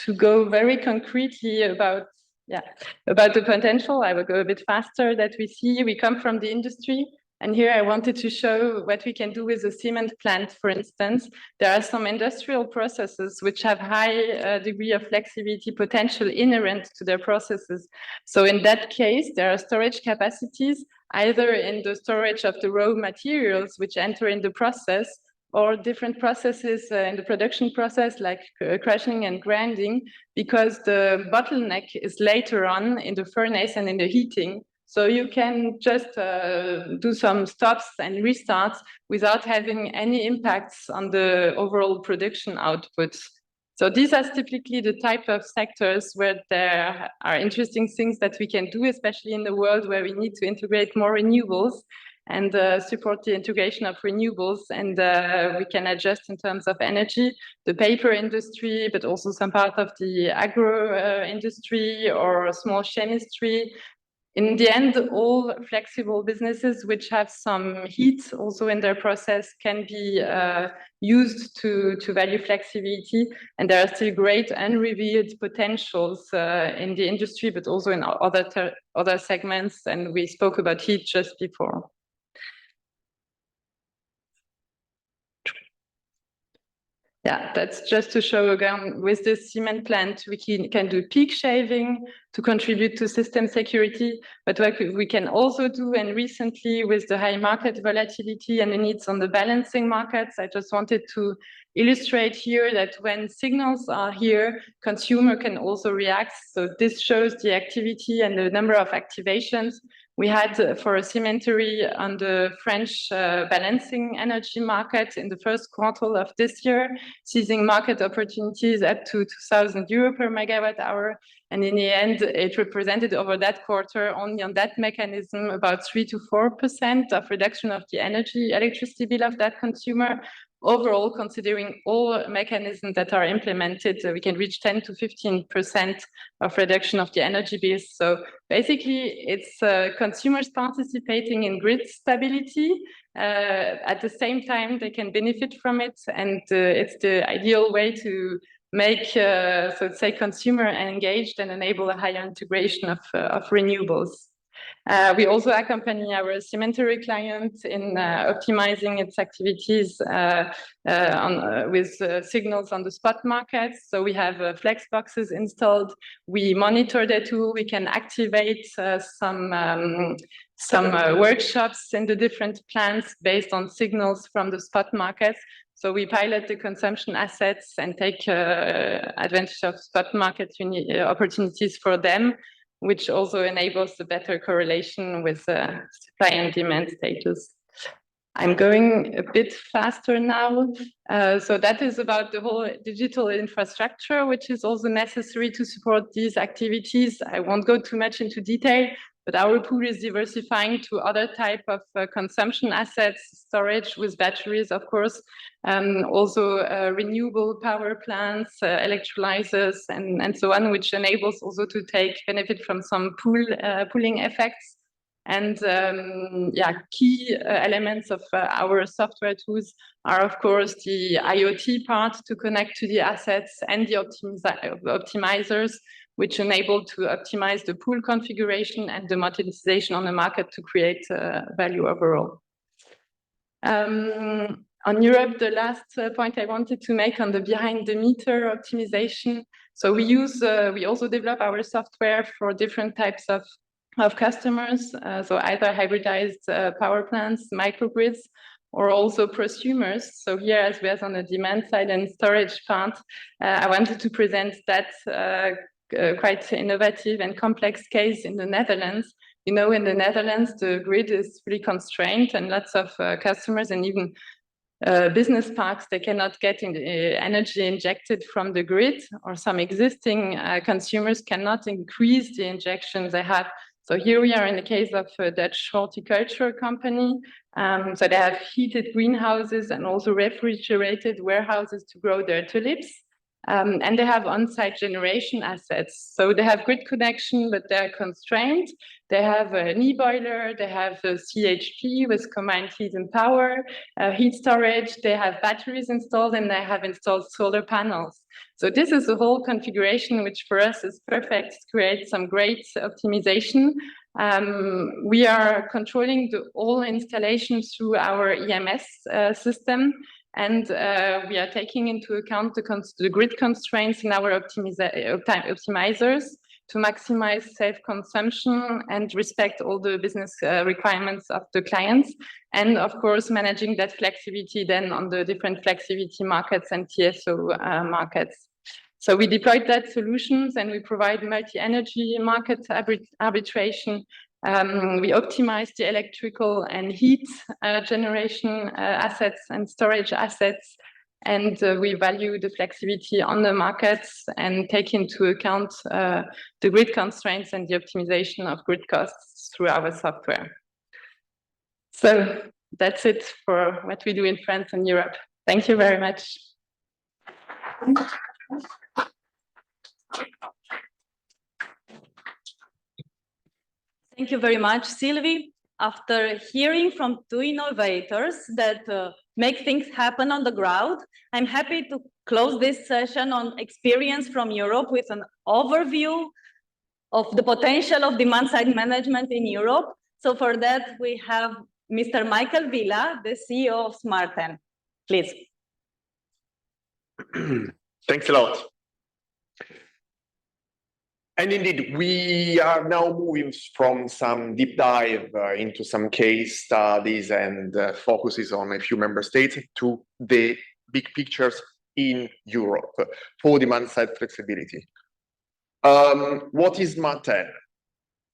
to go very concretely about the potential, I will go a bit faster that we see. We come from the industry. And here I wanted to show what we can do with a cement plant, for instance. There are some industrial processes which have high degree of flexibility potential inherent to their processes. So in that case, there are storage capacities, either in the storage of the raw materials which enter in the process, or different processes in the production process, like crushing and grinding, because the bottleneck is later on in the furnace and in the heating. So you can just do some stops and restarts without having any impacts on the overall production output. So these are typically the type of sectors where there are interesting things that we can do, especially in the world where we need to integrate more renewables and support the integration of renewables. And we can adjust in terms of energy, the paper industry, but also some part of the agro industry or small chemistry. In the end, all flexible businesses which have some heat also in their process can be used to value flexibility. And there are still great unrevealed potentials in the industry, but also in other segments. And we spoke about heat just before. Yeah, that's just to show again, with this cement plant, we can do peak shaving to contribute to system security, but what we can also do, and recently with the high market volatility and the needs on the balancing markets, I just wanted to illustrate here that when signals are here, consumer can also react. So this shows the activity and the number of activations we had for a cemetery on the French balancing energy market in the first quarter of this year, seizing market opportunities up to 2,000 euro per megawatt hour. And in the end, it represented over that quarter, only on that mechanism, about 3 to 4% of reduction of the electricity bill of that consumer. Overall, considering all mechanisms that are implemented, we can reach 10 to 15% of reduction of the energy bills. So basically, it's consumers participating in grid stability. At the same time, they can benefit from it. And it's the ideal way to make, so let's say, consumer engaged and enable a higher integration of renewables. We also accompany our cemetery client in optimizing its activities with signals on the spot markets. So we have flex boxes installed. We monitor the tool. We can activate some workshops in the different plants based on signals from the spot markets. So we pilot the consumption assets and take advantage of spot market opportunities for them, which also enables the better correlation with supply and demand status. I'm going a bit faster now. So that is about the whole digital infrastructure, which is also necessary to support these activities. I won't go too much into detail, but our pool is diversifying to other type of consumption assets, storage with batteries, of course, also renewable power plants, electrolyzers, and so on, which enables also to take benefit from some pooling effects. And key elements of our software tools are, of course, the IoT part to connect to the assets and the optimizers, which enable to optimize the pool configuration and the monetization on the market to create value overall. On Europe, the last point I wanted to make on the behind the meter optimization. So we also develop our software for different types of customers. So either hybridized power plants, microgrids, or also prosumers. So here, as well as on the demand side and storage part, I wanted to present that quite innovative and complex case in the Netherlands. You know, in the Netherlands, the grid is really constrained and lots of customers and even business parks, they cannot get energy injected from the grid, or some existing consumers cannot increase the injection they have. So here we are in the case of a Dutch horticulture company. So they have heated greenhouses and also refrigerated warehouses to grow their tulips. And they have on-site generation assets. So they have grid connection, but they're constrained. They have an e-boiler, they have a CHP with combined heat and power, heat storage, they have batteries installed, and they have installed solar panels. So this is the whole configuration, which for us is perfect to create some great optimization. We are controlling all installations through our EMS system. And we are taking into account the grid constraints in our optimizers to maximize self-consumption and respect all the business requirements of the clients. And of course, managing that flexibility then on the different flexibility markets and TSO markets. So we deployed that solutions, and we provide multi-energy market arbitration. We optimize the electrical and heat generation assets and storage assets, and we value the flexibility on the markets and take into account the grid constraints and the optimization of grid costs through our software. So that's it for what we do in France and Europe. Thank you very much. Thank you very much, Sylvie. After hearing from two innovators that make things happen on the ground, I'm happy to close this session on experience from Europe with an overview of the potential of demand-side management in Europe. So for that, we have Mr. Michael Villa, the CEO of SmartEn. Please. Thanks a lot. And indeed, we are now moving from some deep dive into some case studies and focuses on a few member states to the big pictures in Europe for demand-side flexibility. What is SmartEn?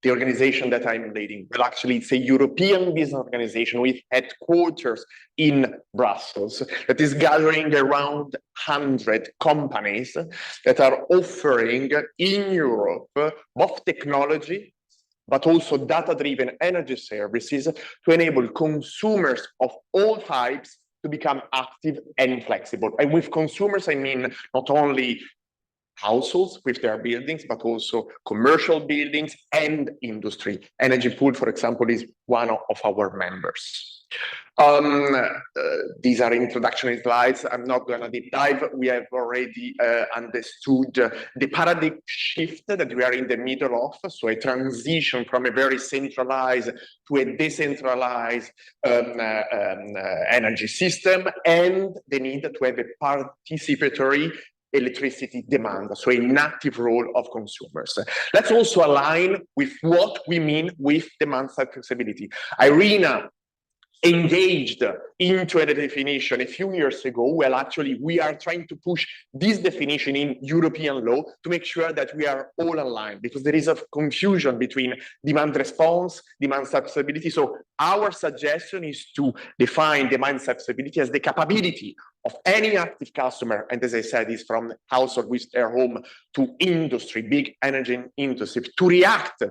The organization that I'm leading. Well, actually, it's a European business organization with headquarters in Brussels that is gathering around 100 companies that are offering in Europe both technology, but also data-driven energy services to enable consumers of all types to become active and flexible. And with consumers, I mean not only households with their buildings, but also commercial buildings and industry. Energy Pool, for example, is one of our members. These are introductory slides. I'm not going to deep dive. We have already understood the paradigm shift that we are in the middle of. So a transition from a very centralized to a decentralized energy system, and the need to have a participatory electricity demand, so an active role of consumers. Let's also align with what we mean with demand-side flexibility. IRENA engaged into a definition a few years ago. Well, actually, we are trying to push this definition in European law to make sure that we are all aligned, because there is a confusion between demand response, demand-side flexibility. So our suggestion is to define demand-side flexibility as the capability of any active customer, and as I said, is from household with their home to industry, big energy industry, to react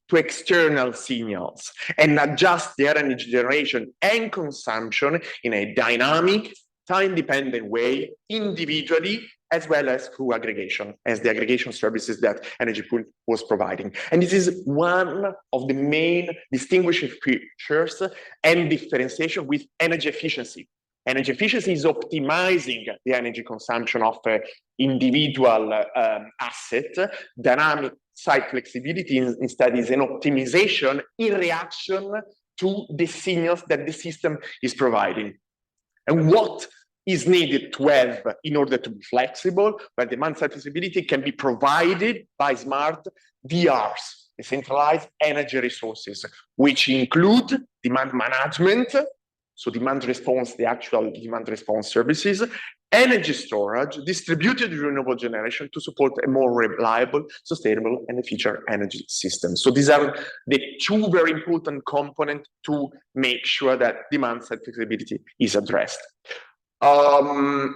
to external signals and adjust their energy generation and consumption in a dynamic, time-dependent way, individually, as well as through aggregation, as the aggregation services that Energy Pool was providing. And this is one of the main distinguishing features and differentiation with energy efficiency. Energy efficiency is optimizing the energy consumption of an individual asset. Dynamic site flexibility instead is an optimization in reaction to the signals that the system is providing. And what is needed to have in order to be flexible, but demand-side flexibility can be provided by smart DRs, decentralized energy resources, which include demand management, so demand response, the actual demand response services, energy storage, distributed renewable generation to support a more reliable, sustainable, and efficient energy system. So these are the two very important components to make sure that demand-side flexibility is addressed. Well,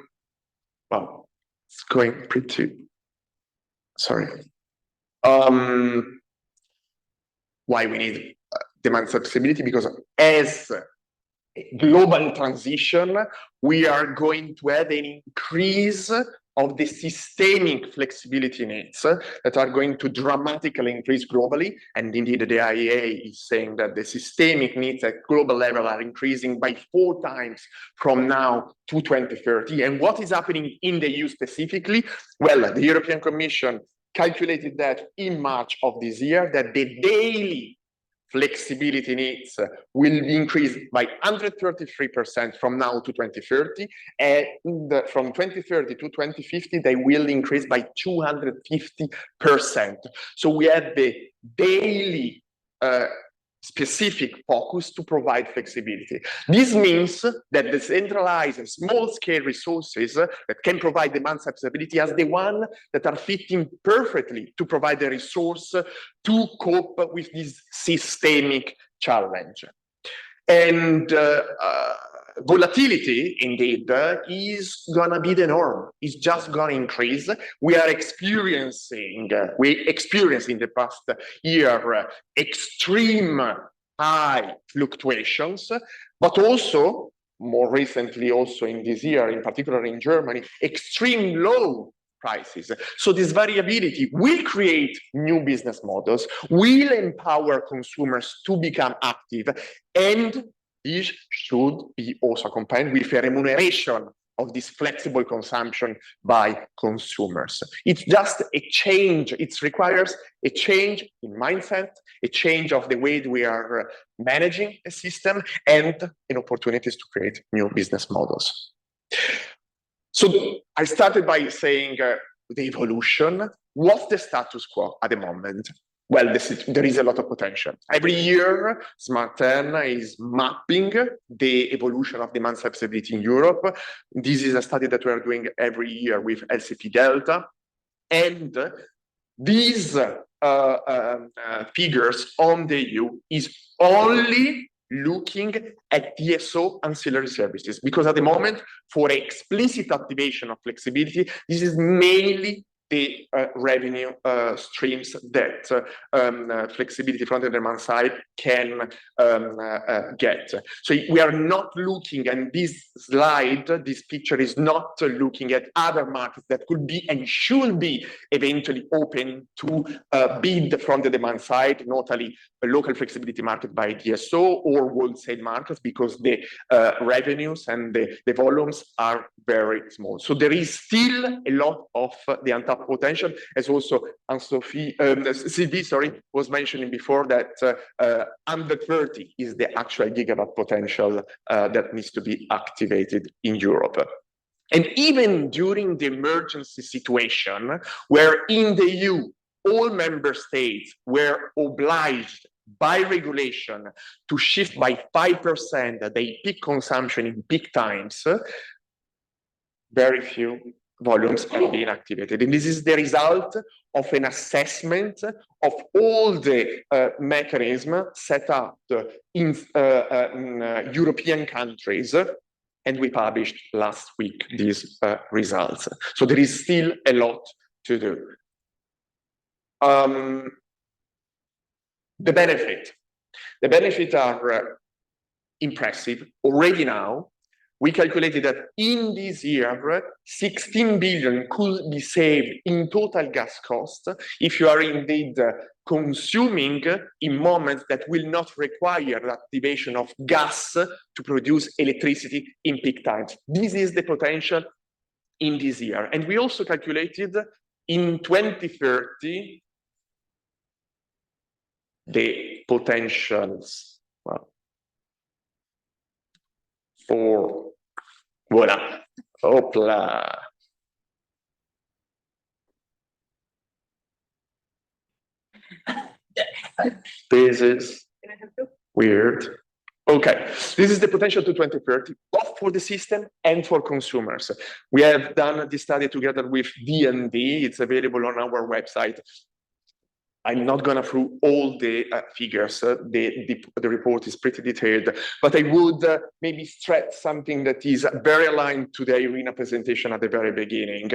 it's going pretty, sorry. Why we need demand-side flexibility? Because as global transition, we are going to have an increase of the systemic flexibility needs that are going to dramatically increase globally. And indeed, the IEA is saying that the systemic needs at global level are increasing by 4 times from now to 2030. And what is happening in the EU specifically? Well, the European Commission calculated that in March of this year, that the daily flexibility needs will increase by 133% from now to 2030, and from 2030 to 2050, they will increase by 250%. So we have the daily specific focus to provide flexibility. This means that the centralized and small-scale resources that can provide demand-side flexibility as the one that are fitting perfectly to provide the resource to cope with this systemic challenge. And volatility, indeed, is gonna be the norm. It's just gonna increase. We experienced in the past year extreme high fluctuations, but also more recently, also in this year, in particular in Germany, extreme low prices. So this variability will create new business models, will empower consumers to become active, and this should be also accompanied with a remuneration of this flexible consumption by consumers. It's just a change. It requires a change in mindset, a change of the way we are managing a system, and an opportunities to create new business models. So I started by saying the evolution. What's the status quo at the moment? Well, there is a lot of potential. Every year, SmartEn is mapping the evolution of demand flexibility in Europe. This is a study that we are doing every year with LCP Delta. And these figures on the EU is only looking at DSO ancillary services, because at the moment, for explicit activation of flexibility, this is mainly the revenue streams that flexibility from the demand side can get. So we are not looking, and this slide, this picture is not looking at other markets that could be and should be eventually open to bid from the demand side, notably a local flexibility market by DSO or wholesale markets, because the revenues and the volumes are very small. So there is still a lot of the untapped potential, as also Sylvie, was mentioning before, that under 30 is the actual gigawatt potential that needs to be activated in Europe. And even during the emergency situation, where in the EU, all member states were obliged by regulation to shift by 5% their peak consumption in peak times, very few volumes have been activated. And this is the result of an assessment of all the mechanisms set up in European countries, and we published last week these results. So there is still a lot to do. The benefits are impressive already now. We calculated that in this year, 16 billion could be saved in total gas cost if you are indeed consuming in moments that will not require the activation of gas to produce electricity in peak times. This is the potential in this year. And we also calculated in 2030 the potentials, well, for, voilà, hopla. This is weird. Okay, this is the potential to 2030, both for the system and for consumers. We have done this study together with D&D. It's available on our website. I'm not going to through all the figures. The report is pretty detailed, but I would maybe stress something that is very aligned to the IRENA presentation at the very beginning.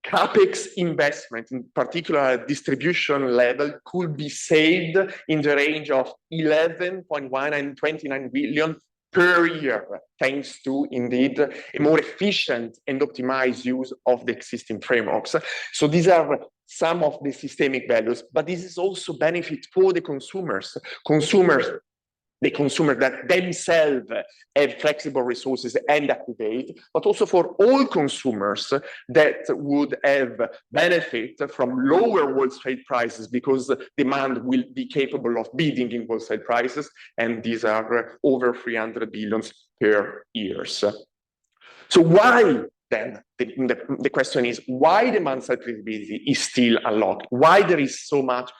CapEx investment, in particular at distribution level, could be saved in the range of 11.1 and 29 billion per year, thanks to indeed a more efficient and optimized use of the existing frameworks. So these are some of the systemic values, but this is also benefit for the consumers. The consumer that themselves have flexible resources and activate, but also for all consumers that would have benefit from lower wholesale prices because demand will be capable of bidding in wholesale prices, and these are over 300 billion per year. So why then, the question is, why demand side flexibility is still unlocked? Why there is so much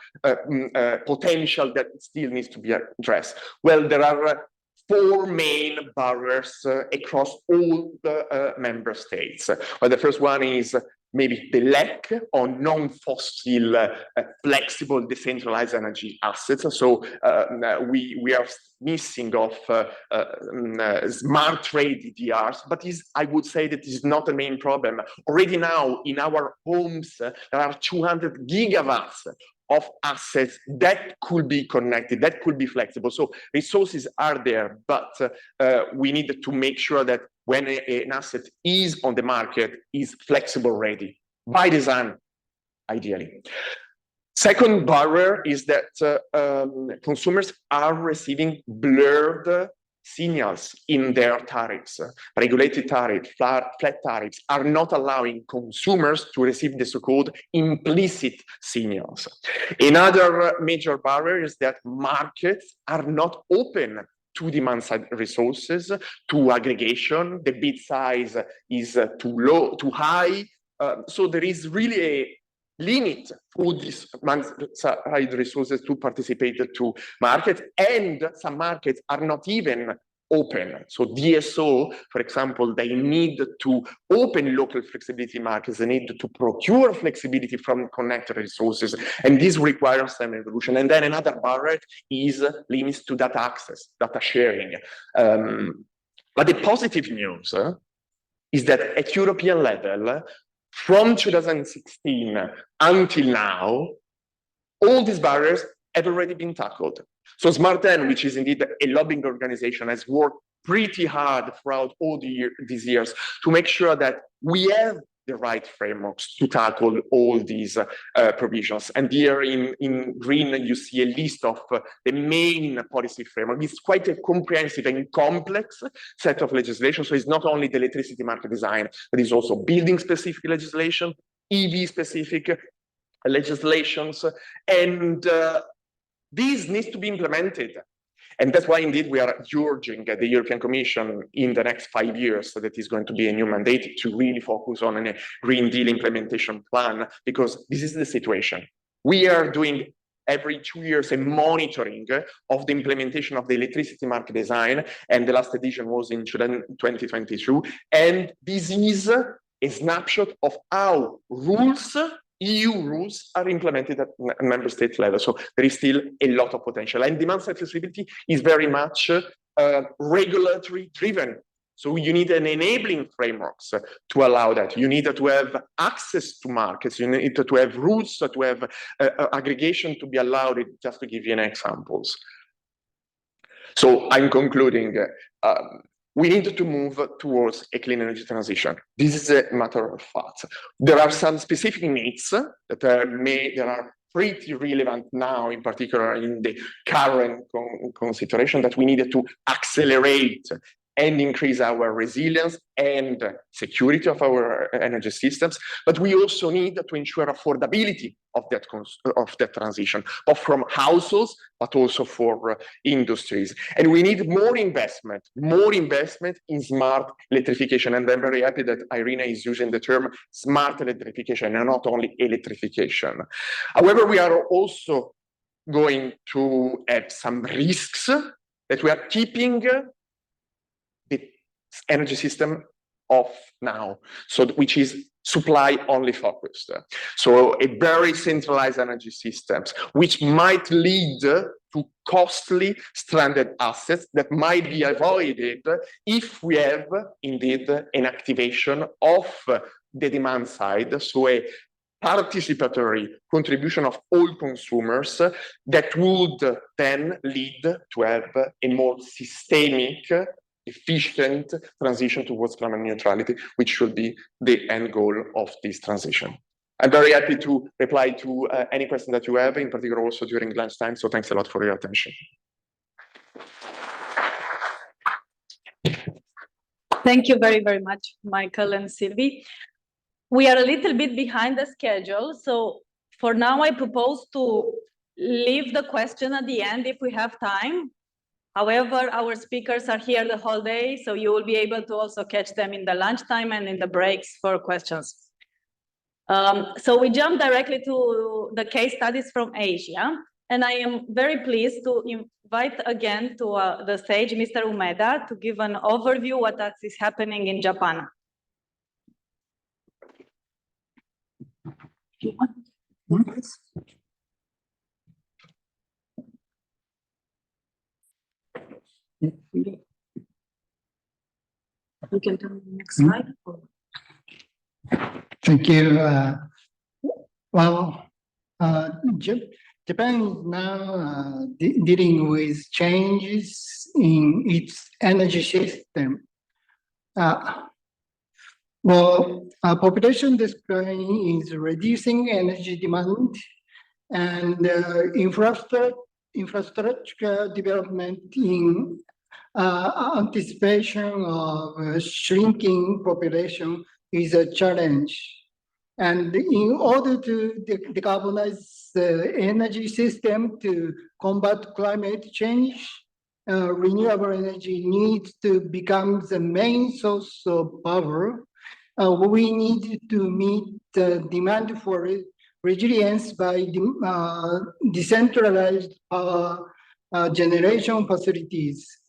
potential that still needs to be addressed? Well, there are four main barriers across all the member states. Well, the first one is maybe the lack of non-fossil, flexible, decentralized energy assets. So we are missing of smart ready DRs, but I would say that is not the main problem. Already now in our homes, there are 200 gigawatts of assets that could be connected, that could be flexible. So resources are there, but we need to make sure that when an asset is on the market, is flexible ready by design, ideally. Second barrier is that consumers are receiving blurred signals in their tariffs. Regulated tariffs, flat tariffs are not allowing consumers to receive the so-called implicit signals. Another major barrier is that markets are not open to demand side resources, to aggregation. The bid size is too low, too high. So there is really a limit for these demand side resources to participate to market, and some markets are not even open. So DSO, for example, they need to open local flexibility markets, they need to procure flexibility from connected resources, and this requires some evolution. And then another barrier is limits to data access, data sharing. But the positive news is that at European level, from 2016 until now, all these barriers have already been tackled. So SmartEn, which is indeed a lobbying organization, has worked pretty hard throughout all these years to make sure that we have the right frameworks to tackle all these provisions. And here in green, you see a list of the main policy framework. It's quite a comprehensive and complex set of legislation. So it's not only the electricity market design, but it's also building-specific legislation, EV-specific legislations, and these needs to be implemented. And that's why indeed we are urging the European Commission in the next 5 years, so that is going to be a new mandate, to really focus on a Green Deal implementation plan, because this is the situation. We are doing every 2 years a monitoring of the implementation of the electricity market design, and the last edition was in 2022. And this is a snapshot of how rules, EU rules, are implemented at member state level. So there is still a lot of potential, and demand side flexibility is very much regulatory driven. So you need an enabling frameworks to allow that. You need to have access to markets. You need to have rules, to have aggregation to be allowed, just to give you an examples. So I'm concluding. We need to move towards a clean energy transition. This is a matter of fact. There are some specific needs that are pretty relevant now, in particular in the current consideration, that we needed to accelerate and increase our resilience and security of our energy systems. But we also need to ensure affordability of that transition, both from households, but also for industries. And we need more investment in smart electrification. And I'm very happy that IRENA is using the term smart electrification and not only electrification. However, we are also going to have some risks that we are keeping the energy system of now, so which is supply only focused. So a very centralized energy systems, which might lead to costly stranded assets that might be avoided if we have indeed an activation of the demand side, so a participatory contribution of all consumers that would then lead to have a more systemic, efficient transition towards climate neutrality, which should be the end goal of this transition. I'm very happy to reply to any question that you have, in particular also during lunchtime, so thanks a lot for your attention. Thank you very, very much, Michael and Sylvie. We are a little bit behind the schedule, so for now I propose to leave the question at the end if we have time. However, our speakers are here the whole day, so you will be able to also catch them in the lunchtime and in the breaks for questions. So we jump directly to the case studies from Asia, and I am very pleased to invite again to the stage Mr. Umeda to give an overview what is happening in Japan. You can turn to the next slide. Thank you. Japan is now dealing with changes in its energy system. Population decline is reducing energy demand, and infrastructure development in anticipation of shrinking population is a challenge. And in order to decarbonize the energy system to combat climate change, renewable energy needs to become the main source of power. We need to meet the demand for resilience by decentralized power generation facilities.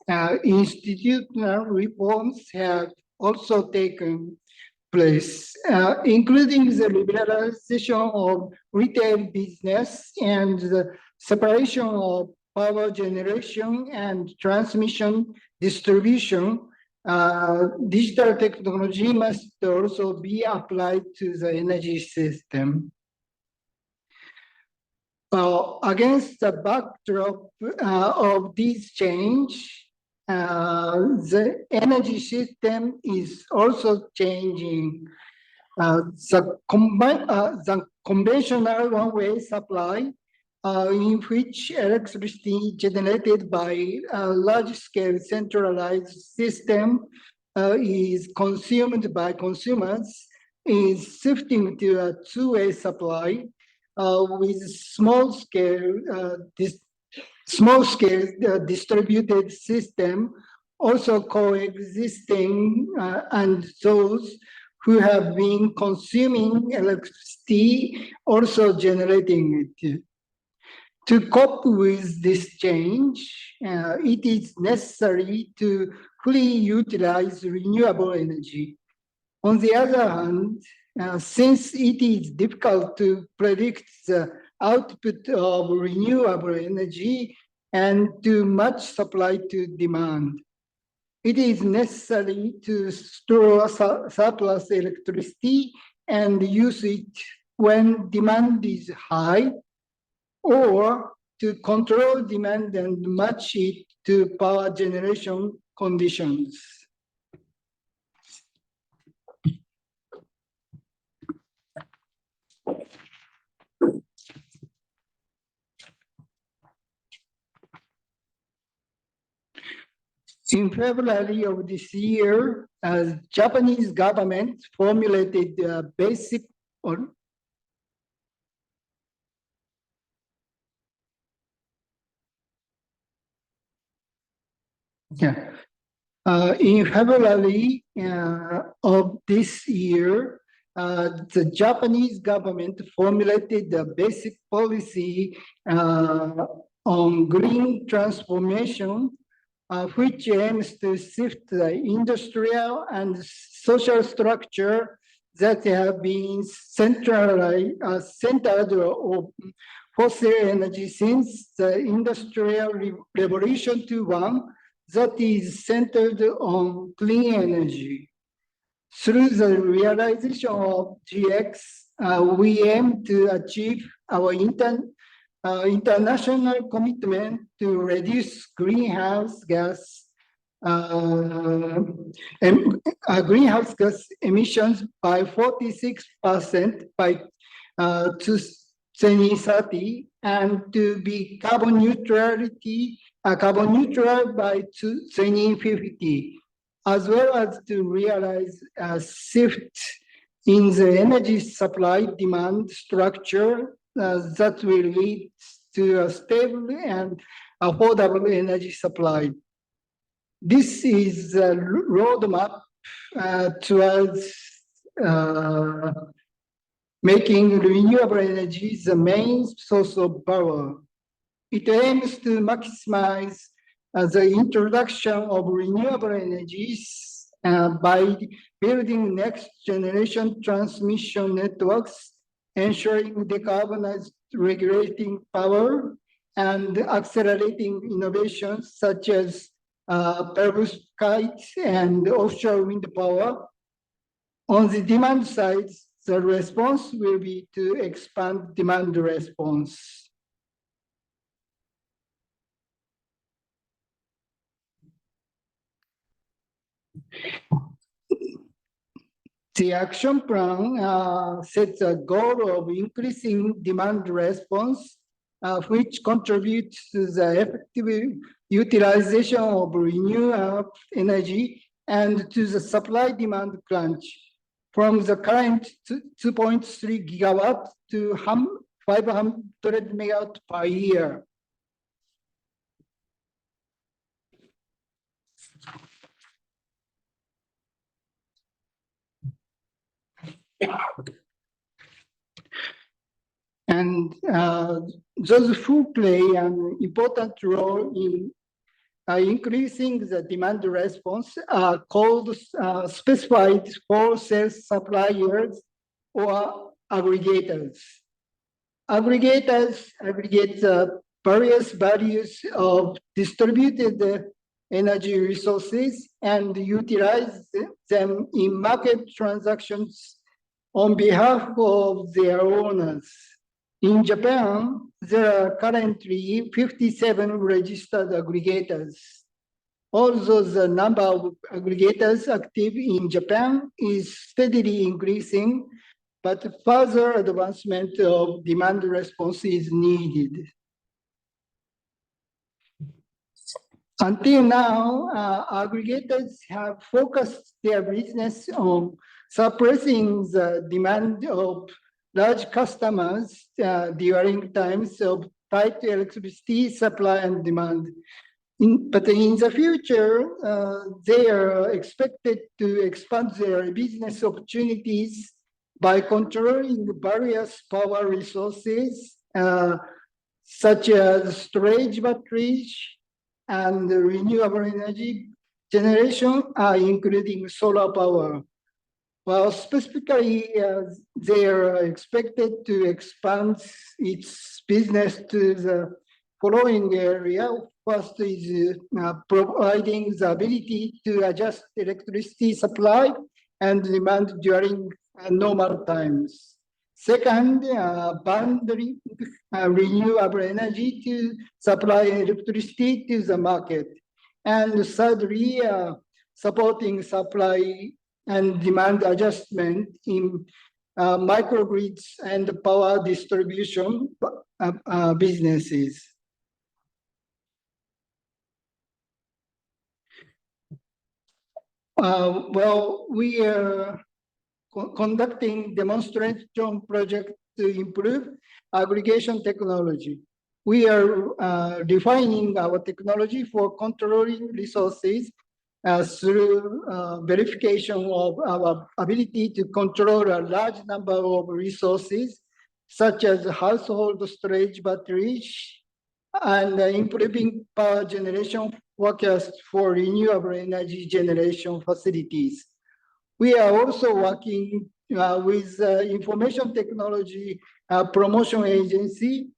Institutional reforms have also taken place, including the liberalization of retail business and the separation of power generation and transmission distribution. Digital technology must also be applied to the energy system. Against the backdrop of this change, the energy system is also changing. The conventional one-way supply, in which electricity generated by a large-scale centralized system is consumed by consumers, is shifting to a two-way supply with small-scale distributed system also coexisting, and those who have been consuming electricity also generating it. To cope with this change, it is necessary to fully utilize renewable energy. On the other hand, since it is difficult to predict the output of renewable energy and to match supply to demand, it is necessary to store surplus electricity and use it when demand is high, or to control demand and match it to power generation conditions. In February of this year, Japanese government formulated a basic in February of this year, the Japanese government formulated a basic policy on green transformation which aims to shift the industrial and social structure that have been centered on fossil energy since the Industrial Revolution to one that is centered on clean energy. Through the realization of GX, we aim to achieve our international commitment to reduce greenhouse gas emissions by 46% by 2030 and to be carbon neutral by 2050, as well as to realize a shift in the energy supply demand structure that will lead to a stable and affordable energy supply. This is a roadmap towards making renewable energy the main source of power. It aims to maximize the introduction of renewable energies by building next generation transmission networks, ensuring decarbonized regulating power, and accelerating innovations such as perovskite and offshore wind power. On the demand side, the response will be to expand demand response. The action plan sets a goal of increasing demand response, which contributes to the effective utilization of renewable energy and to the supply-demand crunch from the current 2.3 gigawatt to 500 megawatt per year. And those who play an important role in increasing the demand response are called specified wholesale suppliers or aggregators. Aggregators aggregate the various values of distributed energy resources and utilize them in market transactions on behalf of their owners. In Japan, there are currently 57 registered aggregators. Although the number of aggregators active in Japan is steadily increasing, but further advancement of demand response is needed. Until now, aggregators have focused their business on suppressing the demand of large customers during times of tight electricity supply and demand. But in the future, they are expected to expand their business opportunities by controlling various power resources, such as storage batteries and renewable energy generation, including solar power. Well, specifically, they are expected to expand its business to the following area. First is providing the ability to adjust electricity supply and demand during normal times. Second, bundling renewable energy to supply electricity to the market. And thirdly, supporting supply and demand adjustment in microgrids and power distribution businesses. Well, we are conducting demonstration project to improve aggregation technology. We are defining our technology for controlling resources through verification of our ability to control a large number of resources, such as household storage batteries, and improving power generation forecast for renewable energy generation facilities. We are also working with Information Technology Promotion Agency,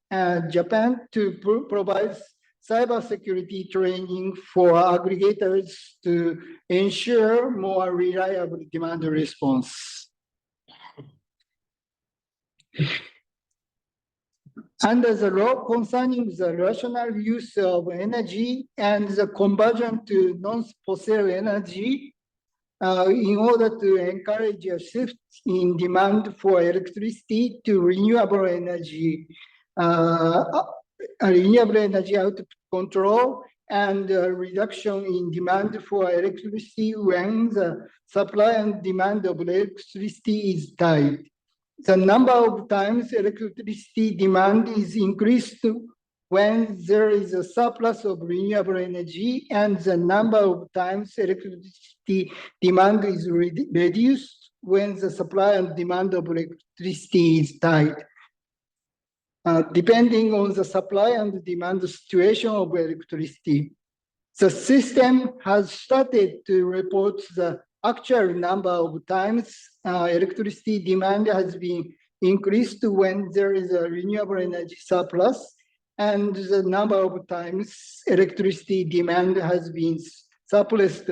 Japan, to provide cybersecurity training for aggregators to ensure more reliable demand response. Under the law concerning the rational use of energy and the conversion to non-fossil energy, in order to encourage a shift in demand for electricity to renewable energy output control and reduction in demand for electricity when the supply and demand of electricity is tight. The number of times electricity demand is increased when there is a surplus of renewable energy, and the number of times electricity demand is reduced when the supply and demand of electricity is tight. Depending on the supply and demand situation of electricity. The system has started to report the actual number of times electricity demand has been increased when there is a renewable energy surplus, and the number of times electricity demand has been surplused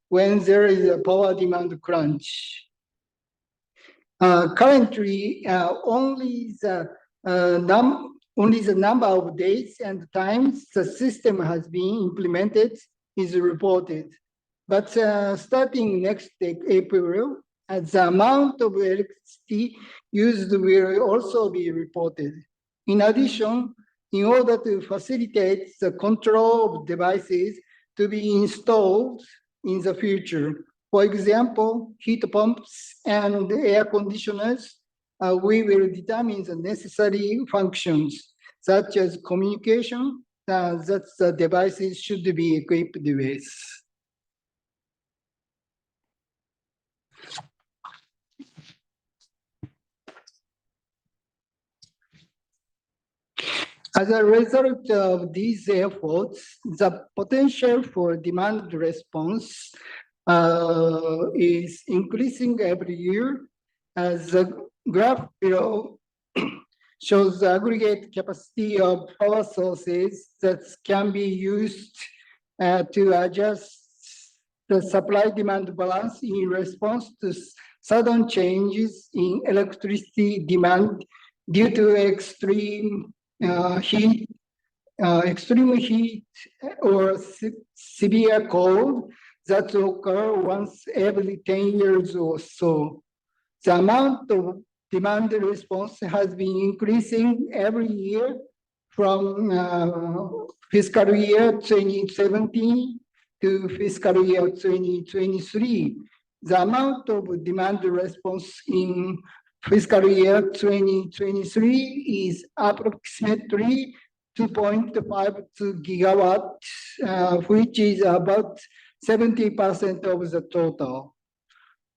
when there is a power demand crunch. Currently, only the number of days and times the system has been implemented is reported. But starting next April, the amount of electricity used will also be reported. In addition, in order to facilitate the control of devices to be installed in the future, for example, heat pumps and air conditioners, we will determine the necessary functions, such as communication, that the devices should be equipped with. As a result of these efforts, the potential for demand response is increasing every year. As the graph below shows the aggregate capacity of power sources that can be used to adjust the supply-demand balance in response to sudden changes in electricity demand due to extreme heat or severe cold that occur once every 10 years or so. The amount of demand response has been increasing every year from fiscal year 2017 to fiscal year 2023. The amount of demand response in fiscal year 2023 is approximately 2.52 gigawatts, which is about 70% of the total.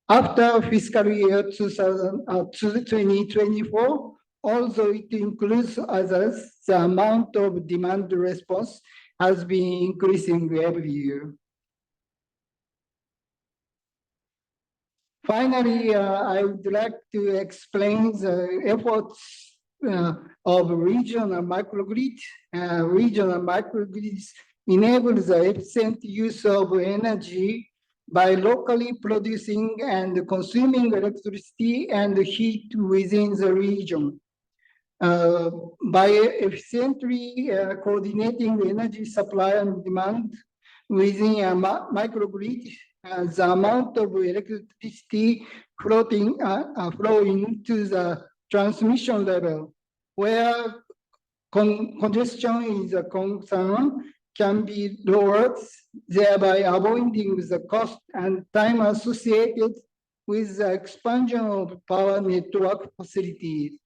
After fiscal year 2024, although it includes others, the amount of demand response has been increasing every year. Finally, I would like to explain the efforts of regional microgrid. Regional microgrids enable the efficient use of energy by locally producing and consuming electricity and heat within the region. By efficiently coordinating the energy supply and demand within a microgrid, the amount of electricity flowing to the transmission level, where congestion is a concern, can be lowered, thereby avoiding the cost and time associated with the expansion of power network facilities.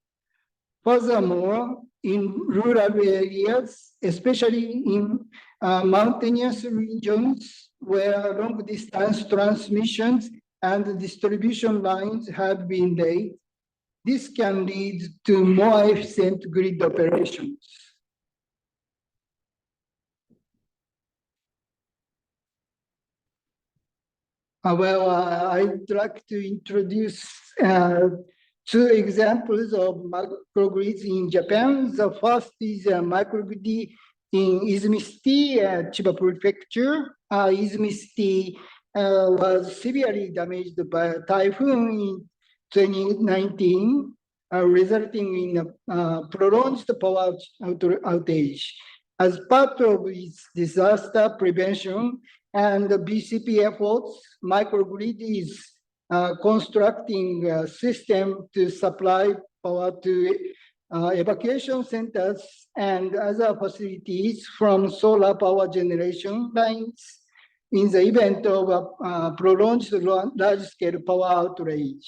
Furthermore, in rural areas, especially in mountainous regions where long-distance transmissions and distribution lines have been laid, this can lead to more efficient grid operations. I'd like to introduce two examples of microgrids in Japan. The first is a microgrid in Izumi City, Chiba Prefecture. Izumi City was severely damaged by a typhoon in 2019, resulting in a prolonged power outage. As part of its disaster prevention and BCP efforts, microgrid is constructing a system to supply power to evacuation centers and other facilities from solar power generation lines in the event of a prolonged large-scale power outage.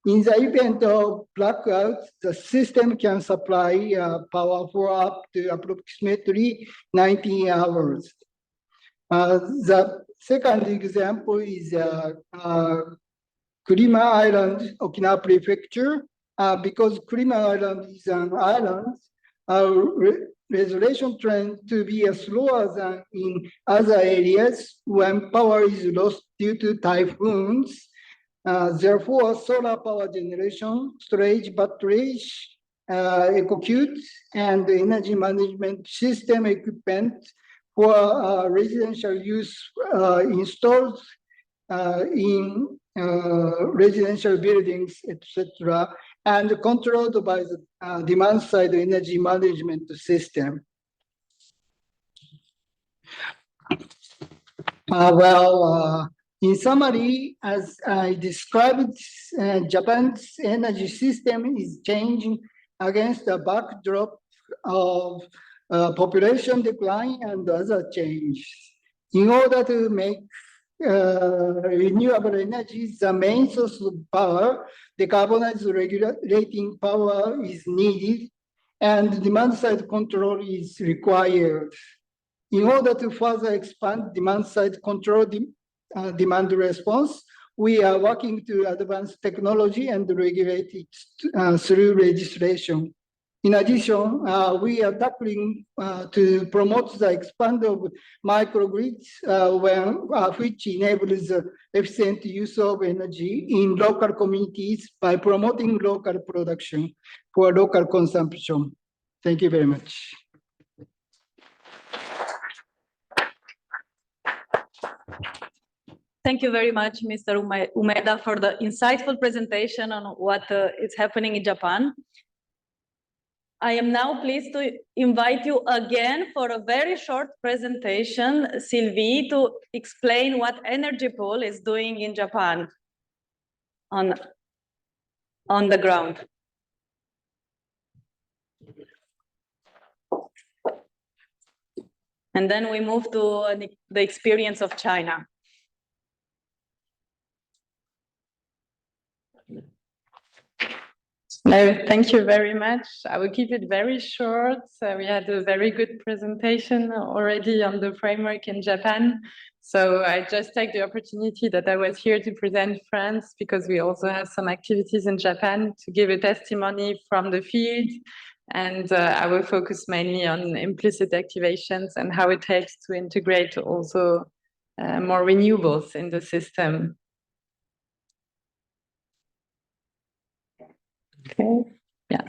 In the event of blackout, the system can supply power for up to approximately 19 hours. The second example is Kurima Island, Okinawa Prefecture. Because Kurima Island is an island, restoration trend to be slower than in other areas when power is lost due to typhoons. Therefore, solar power generation, storage batteries, EcoCute, and energy management system equipment for residential use installed in residential buildings, etc., and controlled by the demand-side energy management system. In summary, as I described, Japan's energy system is changing against the backdrop of population decline and other changes. In order to make renewable energy the main source of power, decarbonized regulating power is needed, and demand-side control is required. In order to further expand demand-side control demand response, we are working to advance technology and regulate it through legislation. In addition, we are tackling to promote the expand of microgrids, which enables the efficient use of energy in local communities by promoting local production for local consumption. Thank you very much. Thank you very much, Mr. Umeda, for the insightful presentation on what is happening in Japan. I am now pleased to invite you again for a very short presentation, Sylvie, to explain what Energy Pool is doing in Japan on the ground. And then we move to the experience of China. No, thank you very much. I will keep it very short. We had a very good presentation already on the framework in Japan. So I just take the opportunity that I was here to present France, because we also have some activities in Japan, to give a testimony from the field. And I will focus mainly on implicit activations and how it helps to integrate also more renewables in the system. Okay, yeah.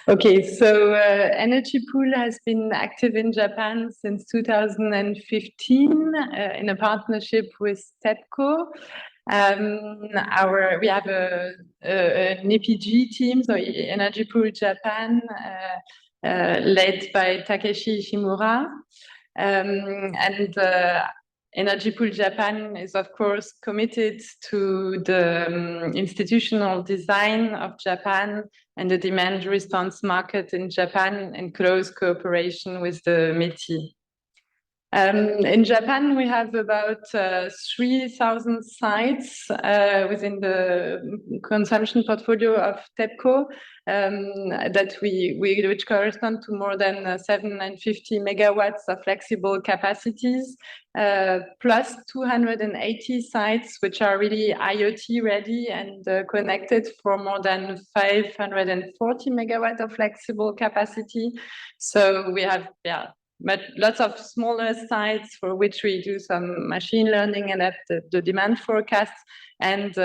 Okay, so Energy Pool has been active in Japan since 2015 in a partnership with TEPCO. We have an EPG team, so Energy Pool Japan, led by Takeshi Ishimura. Energy Pool Japan is, of course, committed to the institutional design of Japan and the demand response market in Japan in close cooperation with the METI. In Japan, we have about 3,000 sites within the consumption portfolio of TEPCO which correspond to more than 750 megawatts of flexible capacities, plus 280 sites which are really IoT ready and connected for more than 540 megawatts of flexible capacity. So we have but lots of smaller sites for which we do some machine learning and at the demand forecasts, and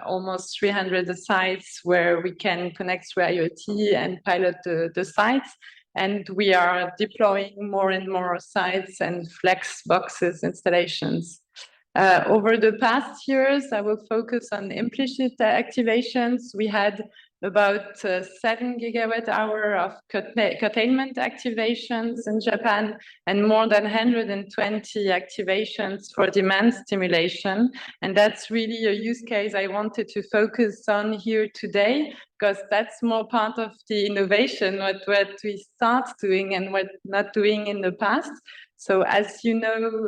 almost 300 sites where we can connect through IoT and pilot the sites. And we are deploying more and more sites and flex boxes installations. Over the past years, I will focus on implicit activations. We had about 7 gigawatt-hour of curtailment activations in Japan and more than 120 activations for demand stimulation. And that's really a use case I wanted to focus on here today, because that's more part of the innovation, what we start doing and what not doing in the past. So as you know,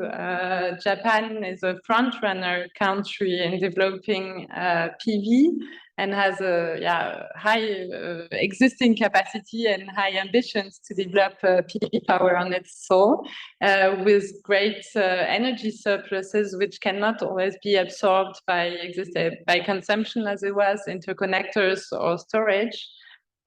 Japan is a front-runner country in developing PV and has a high existing capacity and high ambitions to develop PV power on its soil with great energy surpluses, which cannot always be absorbed by consumption as it was, interconnectors or storage.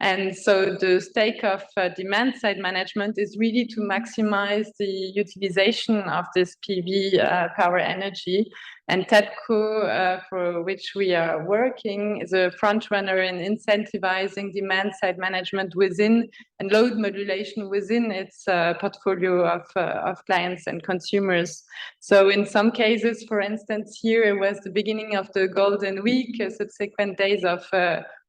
And so the stake of demand side management is really to maximize the utilization of this PV power energy. And TEPCO, for which we are working, is a front runner in incentivizing demand side management within and load modulation within its portfolio of clients and consumers. So in some cases, for instance, here it was the beginning of the Golden Week, subsequent days of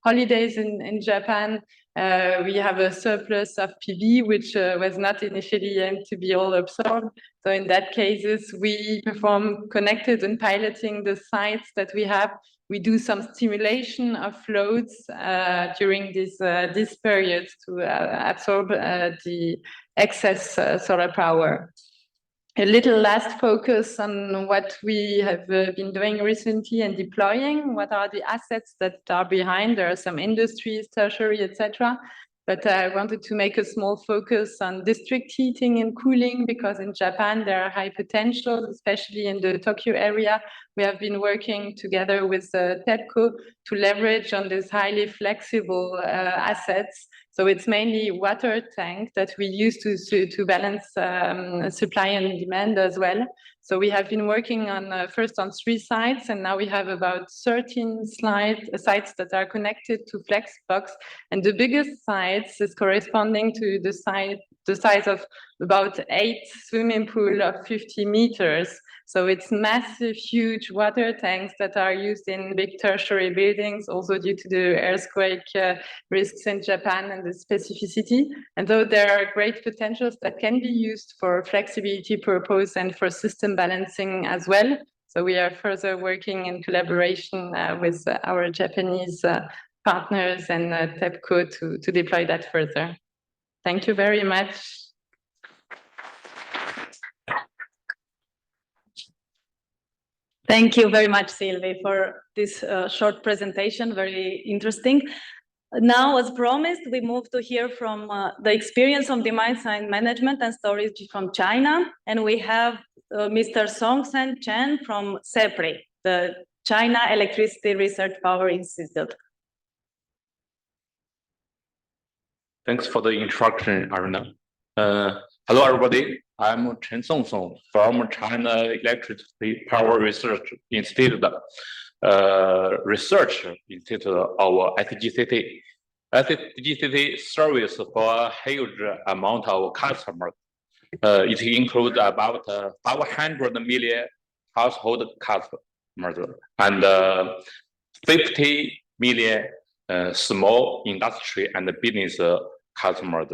holidays in Japan. We have a surplus of PV, which was not initially aimed to be all absorbed. So in that cases, we perform connected and piloting the sites that we have. We do some stimulation of loads during this period to absorb the excess solar power. A little last focus on what we have been doing recently and deploying. What are the assets that are behind? There are some industries, tertiary, etc. But I wanted to make a small focus on district heating and cooling, because in Japan there are high potentials, especially in the Tokyo area. We have been working together with TEPCO to leverage on these highly flexible assets. So it's mainly water tank that we use to balance supply and demand as well. So we have been working on first on 3 sites, and now we have about 13 sites that are connected to Flexbox. And the biggest sites is corresponding to the size of about 8 swimming pool of 50 meters. So it's massive, huge water tanks that are used in big tertiary buildings, also due to the earthquake risks in Japan and the specificity. And though there are great potentials that can be used for flexibility purpose and for system balancing as well. So we are further working in collaboration with our Japanese partners and TEPCO to deploy that further. Thank you very much. Thank you very much, Sylvie, for this short presentation, very interesting. Now, as promised, we move to hear from the experience of demand side management and storage from China. And we have Mr. Songsong Chen from CEPRI, the China Electricity Research Power Institute. Thanks for the introduction, Arina. Hello, everybody. I'm Chen Songsong from China Electricity Power Research Institute, research institute of SGCT. SGCT serves for a huge amount of customers. It includes about 500 million household customers and 50 million small industry and business customers,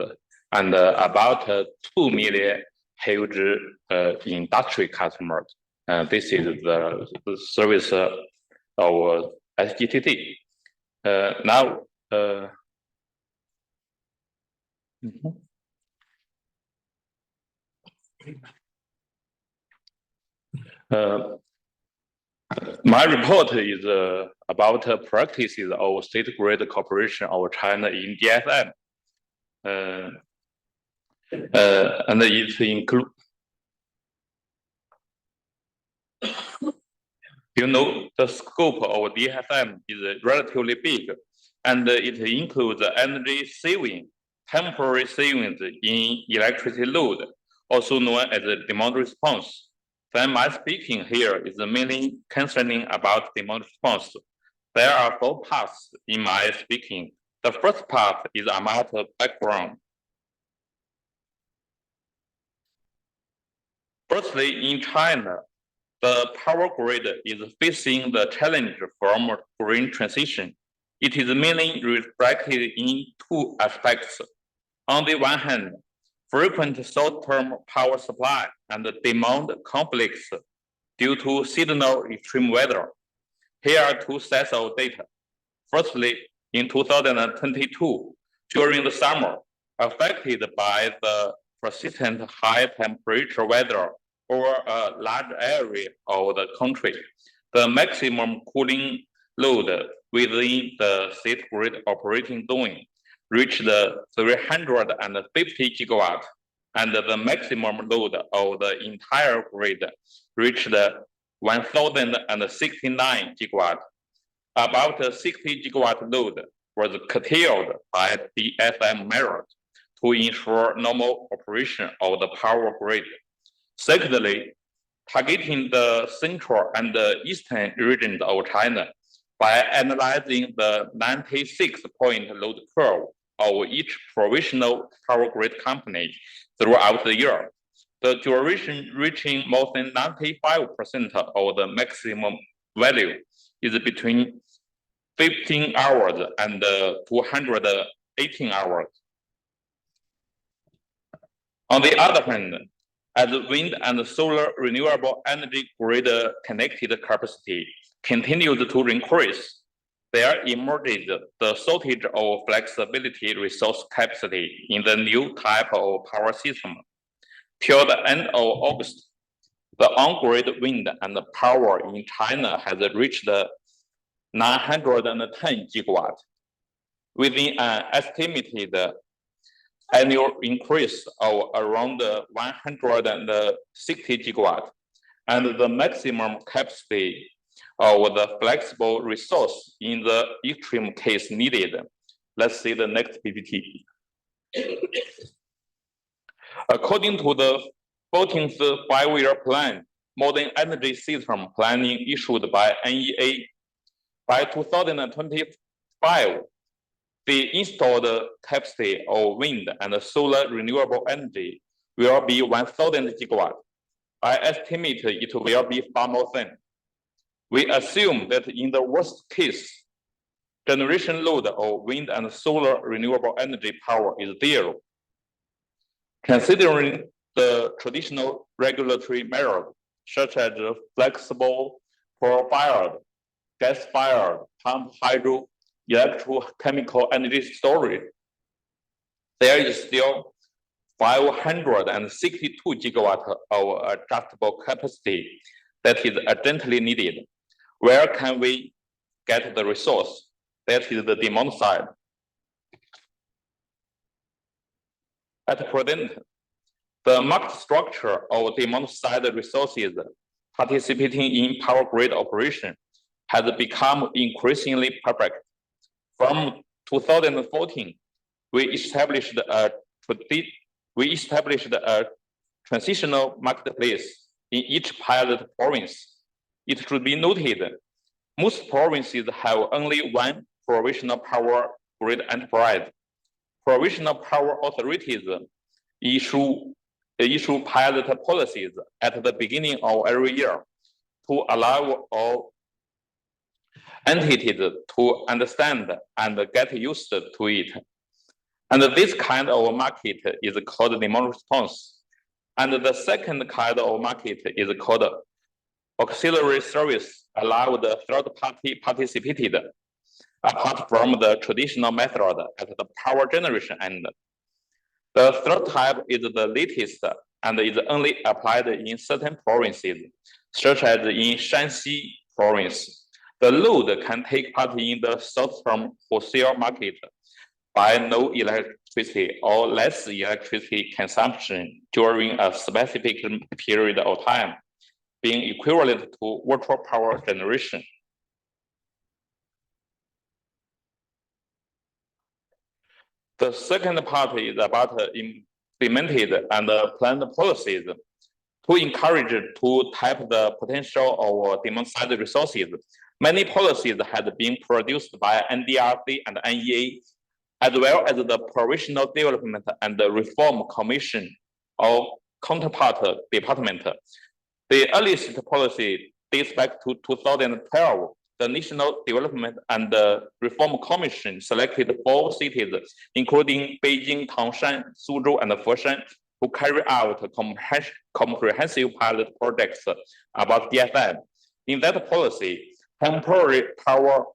and about 2 million huge industry customers. This is the service of SGCT. Now, my report is about practices of state grid cooperation of China in DSM. And it includes, the scope of DSM is relatively big, and it includes energy saving, temporary savings in electricity load, also known as the demand response. Then my speaking here is mainly concerning about demand response. There are 4 parts in my speaking. The first part is about background. Firstly, in China, the power grid is facing the challenge from green transition. It is mainly reflected in 2 aspects. On the one hand, frequent short-term power supply and demand conflicts due to seasonal extreme weather. Here are 2 sets of data. Firstly, in 2022, during the summer, affected by the persistent high temperature weather over a large area of the country, the maximum cooling load within the state grid operating zone reached 350 gigawatt, and the maximum load of the entire grid reached 1,069 gigawatt. About 60 gigawatt load was curtailed by the DFM measures to ensure normal operation of the power grid. Secondly, targeting the central and the eastern regions of China by analyzing the 96-point load curve of each provisional power grid company throughout the year, the duration reaching more than 95% of the maximum value is between 15 hours and 218 hours. On the other hand, as wind and solar renewable energy grid connected capacity continues to increase, there emerges the shortage of flexibility resource capacity in the new type of power system. Till the end of August, the on-grid wind and power in China has reached 910 gigawatt, within an estimated annual increase of around 160 gigawatt, and the maximum capacity of the flexible resource in the extreme case needed. Let's see the next PPT. According to the 14th five-year plan, modern energy system planning issued by NEA, by 2025, the installed capacity of wind and solar renewable energy will be 1,000 gigawatt. I estimate it will be far more than. We assume that in the worst case, generation load of wind and solar renewable energy power is 0. Considering the traditional regulatory measures, such as flexible coal-fired, gas-fired, pump hydro, electrochemical energy storage, there is still 562 gigawatt of adjustable capacity that is urgently needed. Where can we get the resource? That is the demand side. At present, the market structure of demand side resources participating in power grid operation has become increasingly perfect. From 2014, we established a transitional marketplace in each pilot province. It should be noted, most provinces have only one provisional power grid enterprise. Provisional power authorities issue pilot policies at the beginning of every year to allow all entities to understand and get used to it. And this kind of market is called demand response. And the second kind of market is called auxiliary service, allowed third-party participated, apart from the traditional method at the power generation end. The third type is the latest and is only applied in certain provinces, such as in Shanxi province. The load can take part in the short-term wholesale market by no electricity or less electricity consumption during a specific period of time, being equivalent to virtual power generation. The second part is about implemented and planned policies to encourage to tap the potential of demand-side resources. Many policies had been produced by NDRC and NEA, as well as the Provisional Development and Reform Commission of counterpart department. The earliest policy dates back to 2012. The National Development and Reform Commission selected 4 cities, including Beijing, Tangshan, Suzhou, and Foshan, to carry out comprehensive pilot projects about DFM. In that policy, temporary power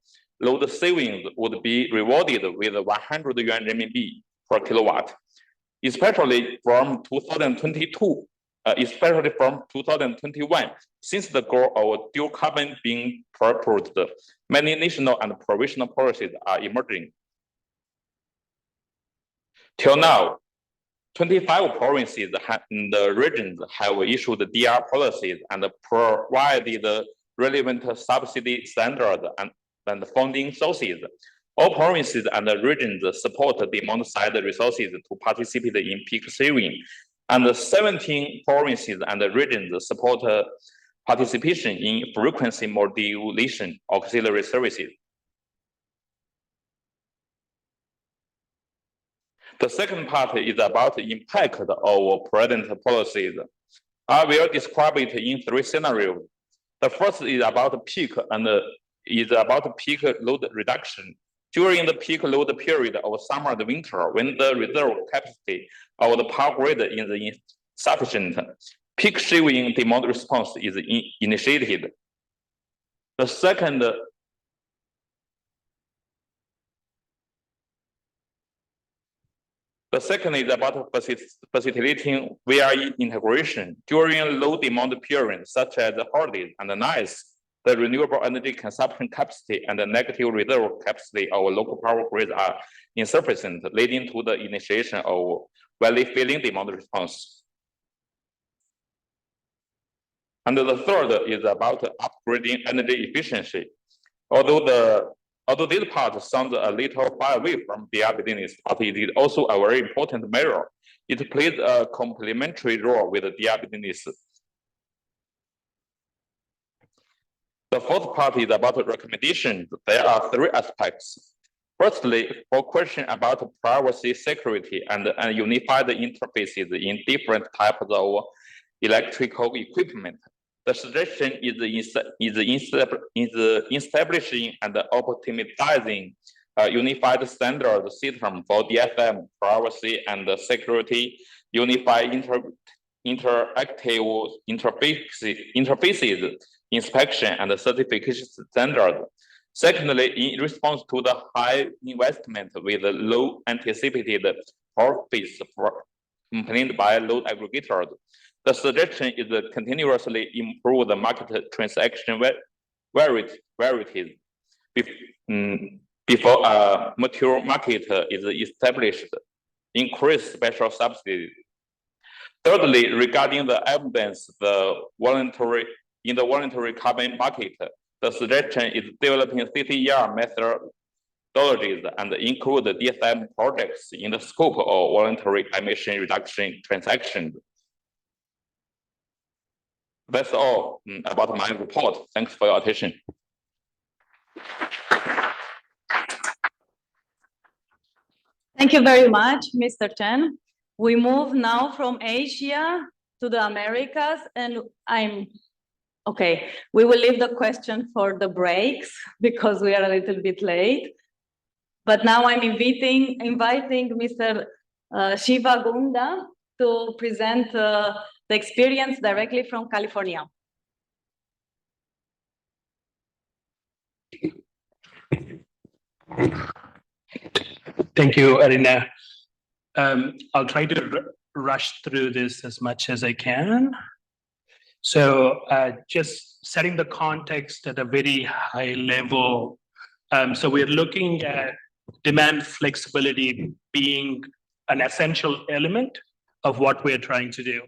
load savings would be rewarded with 100 yuan renminbi per kilowatt, especially from 2022. Especially from 2021, since the goal of dual carbon being proposed, many national and provisional policies are emerging. Till now, 25 provinces in the regions have issued DR policies and provided relevant subsidy standards and funding sources. All provinces and regions support demand-side resources to participate in peak saving. And 17 provinces and regions support participation in frequency modulation auxiliary services. The second part is about the impact of present policies. I will describe it in 3 scenarios. The first is about peak and is about peak load reduction. During the peak load period of summer and winter, when the reserve capacity of the power grid is insufficient, peak shaving demand response is initiated. The second is about facilitating VRE integration during low demand periods, such as holidays and nights. The renewable energy consumption capacity and the negative reserve capacity of local power grids are insufficient, leading to the initiation of valley filling demand response. And the third is about upgrading energy efficiency. Although this part sounds a little far away from DR business, but it is also a very important measure. It plays a complementary role with the DR business. The fourth part is about recommendations. There are 3 aspects. Firstly, for question about privacy, security, and unified interfaces in different types of electrical equipment, the suggestion is establishing and optimizing a unified standard system for DFM, privacy, and security, unified interactive interfaces, inspection and certification standard. Secondly, in response to the high investment with low anticipated profits complained by load aggregators, the suggestion is to continuously improve the market transaction varieties before a mature market is established, increase special subsidies. Thirdly, regarding the evidence, in the voluntary carbon market, the suggestion is developing CTER methodologies and include the DSM projects in the scope of voluntary emission reduction transactions. That's all about my report. Thanks for your attention. Thank you very much, Mr. Chen. We move now from Asia to the Americas, and okay, we will leave the question for the breaks because we are a little bit late. But now I'm inviting Mr. Siva Gunda to present the experience directly from California. Thank you, Arina. I'll try to rush through this as much as I can. So just setting the context at a very high level. So we're looking at demand flexibility being an essential element of what we're trying to do.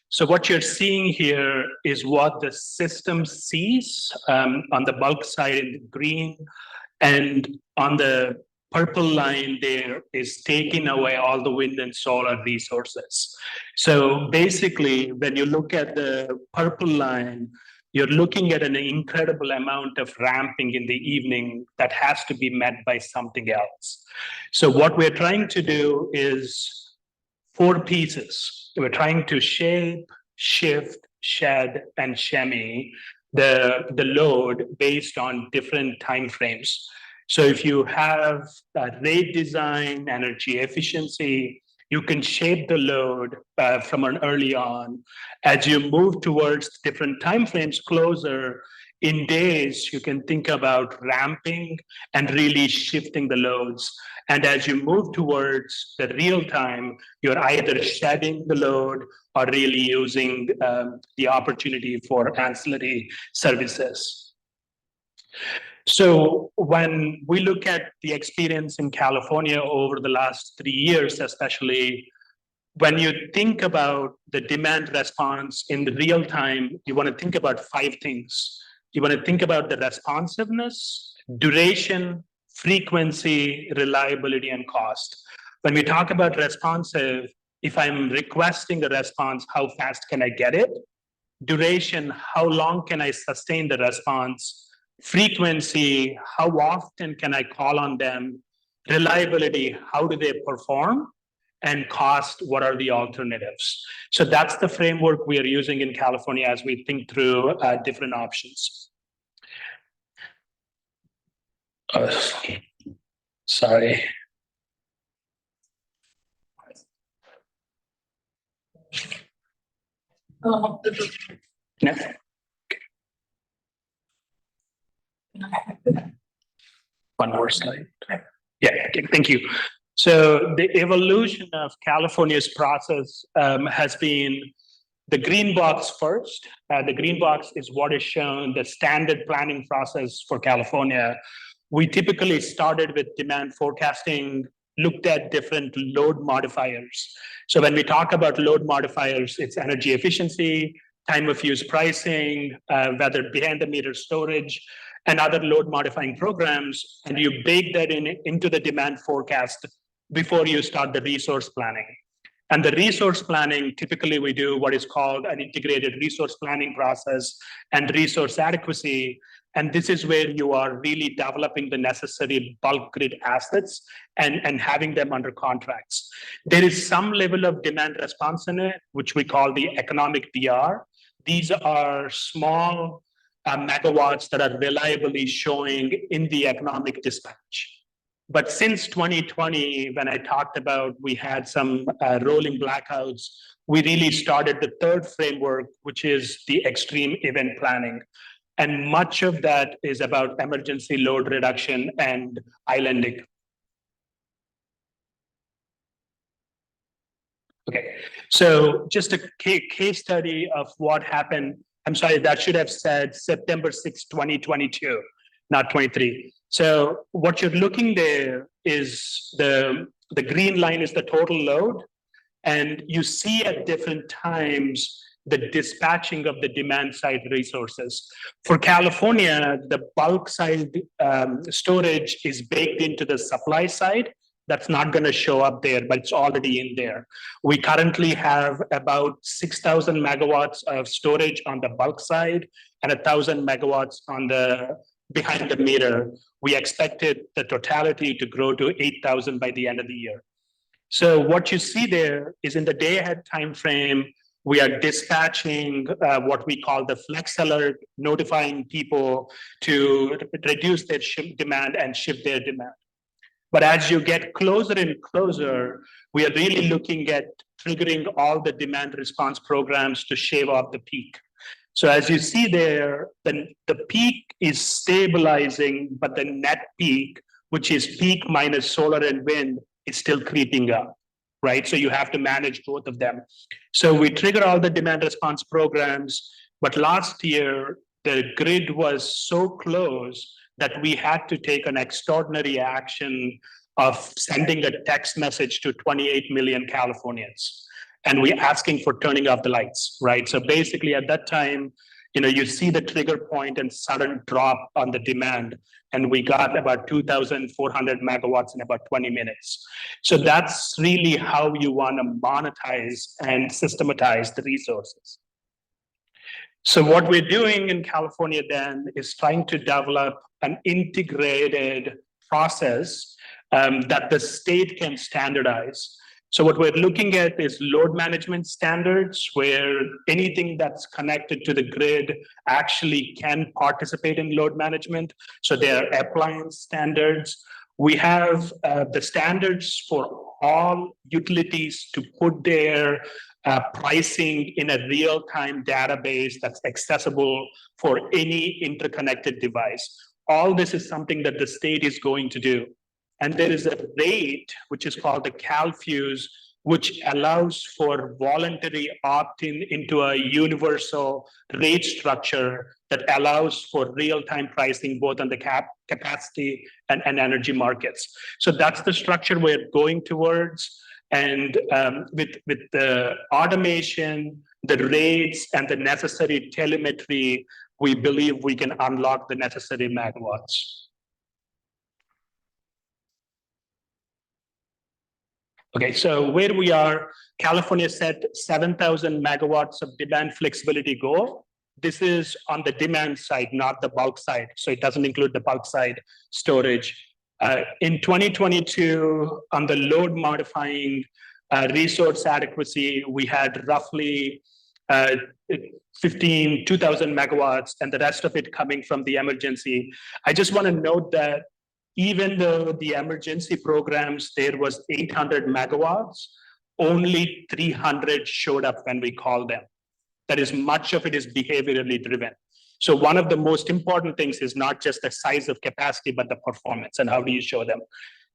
So what you're seeing here is what the system sees on the bulk side in green, and on the purple line there is taking away all the wind and solar resources. So basically, when you look at the purple line, you're looking at an incredible amount of ramping in the evening that has to be met by something else. So what we're trying to do is 4 pieces. We're trying to shape, shift, shed, and shemmy the load based on different timeframes. So if you have rate design, energy efficiency, you can shape the load from an early on. As you move towards different timeframes closer, in days, you can think about ramping and really shifting the loads. And as you move towards the real time, you're either shedding the load or really using the opportunity for ancillary services. So when we look at the experience in California over the last 3 years, especially, when you think about the demand response in the real time, you want to think about 5 things. You want to think about the responsiveness, duration, frequency, reliability, and cost. When we talk about responsive, if I'm requesting a response, how fast can I get it? Duration, how long can I sustain the response? Frequency, how often can I call on them? Reliability, how do they perform? And cost, what are the alternatives? So that's the framework we are using in California as we think through different options. Sorry. Next. One more slide. Yeah, okay, thank you. So the evolution of California's process has been the green box first. The green box is what is shown, the standard planning process for California. We typically started with demand forecasting, looked at different load modifiers. So when we talk about load modifiers, it's energy efficiency, time of use pricing, whether behind the meter storage, and other load modifying programs, and you bake that into the demand forecast before you start the resource planning. And the resource planning, typically we do what is called an integrated resource planning process and resource adequacy. And this is where you are really developing the necessary bulk grid assets and having them under contracts. There is some level of demand response in it, which we call the economic DR. These are small megawatts that are reliably showing in the economic dispatch. But since 2020, when I talked about we had some rolling blackouts, we really started the third framework, which is the extreme event planning. And much of that is about emergency load reduction and islanding. Okay, so just a case study of what happened. I'm sorry, that should have said September 6, 2022, not 23. So what you're looking there is the green line is the total load. And you see at different times the dispatching of the demand side resources. For California, the bulk side storage is baked into the supply side. That's not going to show up there, but it's already in there. We currently have about 6,000 megawatts of storage on the bulk side and 1,000 megawatts on the behind the meter. We expected the totality to grow to 8,000 by the end of the year. So what you see there is in the day ahead time frame, we are dispatching what we call the flex alert, notifying people to reduce their demand and shift their demand. But as you get closer and closer, we are really looking at triggering all the demand response programs to shave off the peak. So as you see there, the peak is stabilizing, but the net peak, which is peak minus solar and wind, is still creeping up, right? So you have to manage both of them. So we trigger all the demand response programs, but last year, the grid was so close that we had to take an extraordinary action of sending a text message to 28 million Californians. And we're asking for turning off the lights, right? So basically at that time, you see the trigger point and sudden drop on the demand. And we got about 2,400 megawatts in about 20 minutes. So that's really how you want to monetize and systematize the resources. So what we're doing in California then is trying to develop an integrated process that the state can standardize. So what we're looking at is load management standards, where anything that's connected to the grid actually can participate in load management. So there are appliance standards. We have the standards for all utilities to put their pricing in a real-time database that's accessible for any interconnected device. All this is something that the state is going to do. And there is a rate, which is called the CalFuse, which allows for voluntary opt-in into a universal rate structure that allows for real-time pricing, both on the capacity and energy markets. So that's the structure we're going towards. And with the automation, the rates, and the necessary telemetry, we believe we can unlock the necessary megawatts. Okay, so where we are, California set 7,000 megawatts of demand flexibility goal. This is on the demand side, not the bulk side. So it doesn't include the bulk side storage. In 2022, on the load modifying resource adequacy, we had roughly 2,000 megawatts, and the rest of it coming from the emergency. I just want to note that even though the emergency programs, there was 800 megawatts, only 300 showed up when we called them. That is, much of it is behaviorally driven. So one of the most important things is not just the size of capacity, but the performance and how do you show them.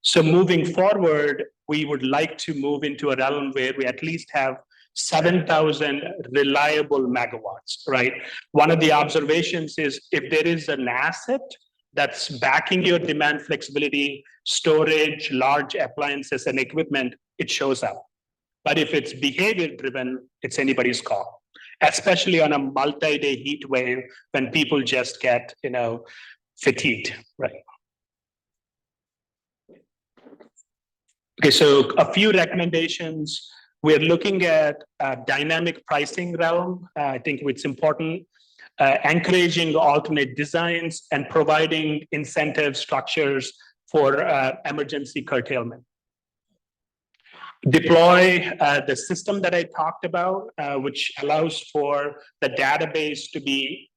So moving forward, we would like to move into a realm where we at least have 7,000 reliable megawatts, right? One of the observations is if there is an asset that's backing your demand flexibility, storage, large appliances and equipment, it shows up. But if it's behavior driven, it's anybody's call, especially on a multi-day heat wave when people just get, fatigued, right? Okay, so a few recommendations. We're looking at a dynamic pricing realm. I think it's important. Encouraging alternate designs and providing incentive structures for emergency curtailment. Deploy the system that I talked about, which allows for the database to be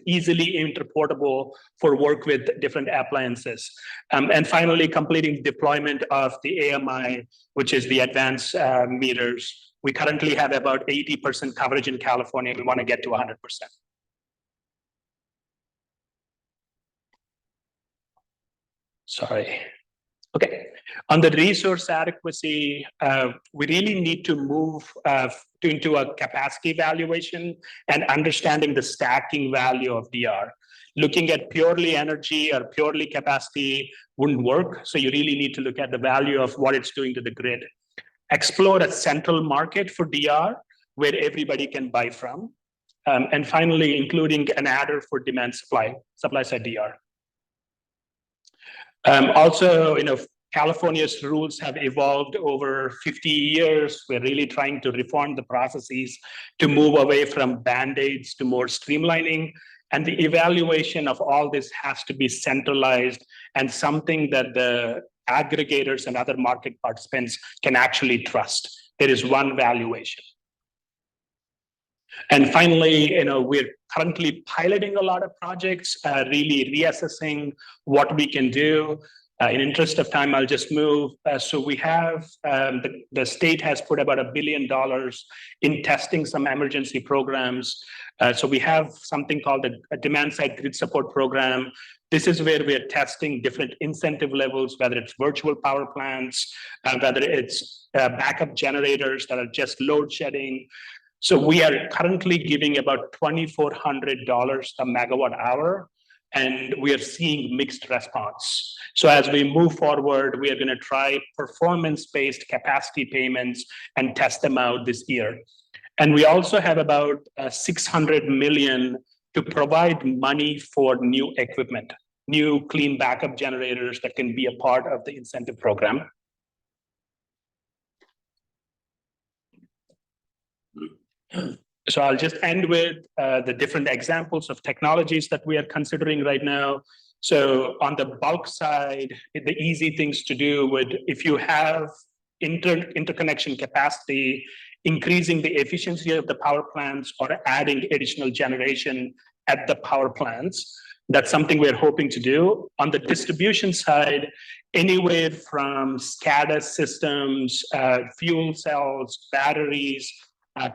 easily interportable for work with different appliances. And finally, completing deployment of the AMI, which is the advanced meters. We currently have about 80% coverage in California. We want to get to 100%. Sorry. Okay. On the resource adequacy, we really need to move into a capacity evaluation and understanding the stacking value of DR. Looking at purely energy or purely capacity wouldn't work. So you really need to look at the value of what it's doing to the grid. Explore a central market for DR where everybody can buy from. And finally, including an adder for demand supply side DR. Also, California's rules have evolved over 50 years. We're really trying to reform the processes to move away from band-aids to more streamlining. And the evaluation of all this has to be centralized and something that the aggregators and other market participants can actually trust. There is one valuation. And finally, we're currently piloting a lot of projects, really reassessing what we can do. In interest of time, I'll just move. So we have, the state has put about $1 billion in testing some emergency programs. So we have something called a demand side grid support program. This is where we're testing different incentive levels, whether it's virtual power plants, whether it's backup generators that are just load shedding. So we are currently giving about $2,400 a megawatt hour, and we are seeing mixed response. So as we move forward, we are going to try performance-based capacity payments and test them out this year. And we also have about 600 million to provide money for new equipment, new clean backup generators that can be a part of the incentive program. So I'll just end with the different examples of technologies that we are considering right now. So on the bulk side, the easy things to do would, if you have interconnection capacity, increasing the efficiency of the power plants or adding additional generation at the power plants. That's something we're hoping to do. On the distribution side, anywhere from SCADA systems, fuel cells, batteries,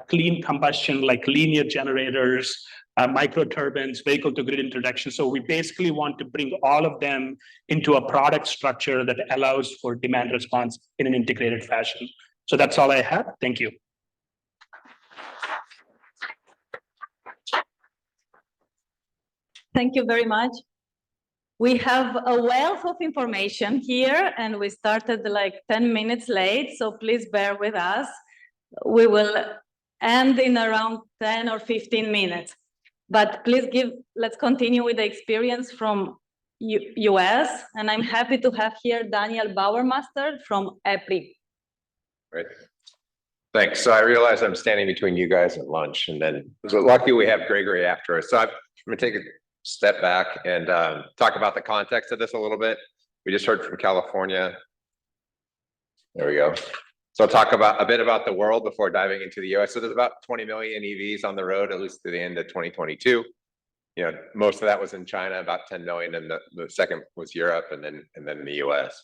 clean combustion like linear generators, micro turbines, vehicle to grid introduction. So we basically want to bring all of them into a product structure that allows for demand response in an integrated fashion. So that's all I have. Thank you. Thank you very much. We have a wealth of information here, and we started like 10 minutes late, so please bear with us. We will end in around 10 or 15 minutes. But please let's continue with the experience from US, and I'm happy to have here Daniel Bowermaster from EPRI. Great. Thanks. So I realize I'm standing between you guys and lunch, and then lucky we have Gregory after us. So I'm going to take a step back and talk about the context of this a little bit. We just heard from California. There we go. So I'll talk about a bit about the world before diving into the US. So there's about 20 million EVs on the road, at least through the end of 2022. You know, most of that was in China, about 10 million, and the second was Europe, and then the US.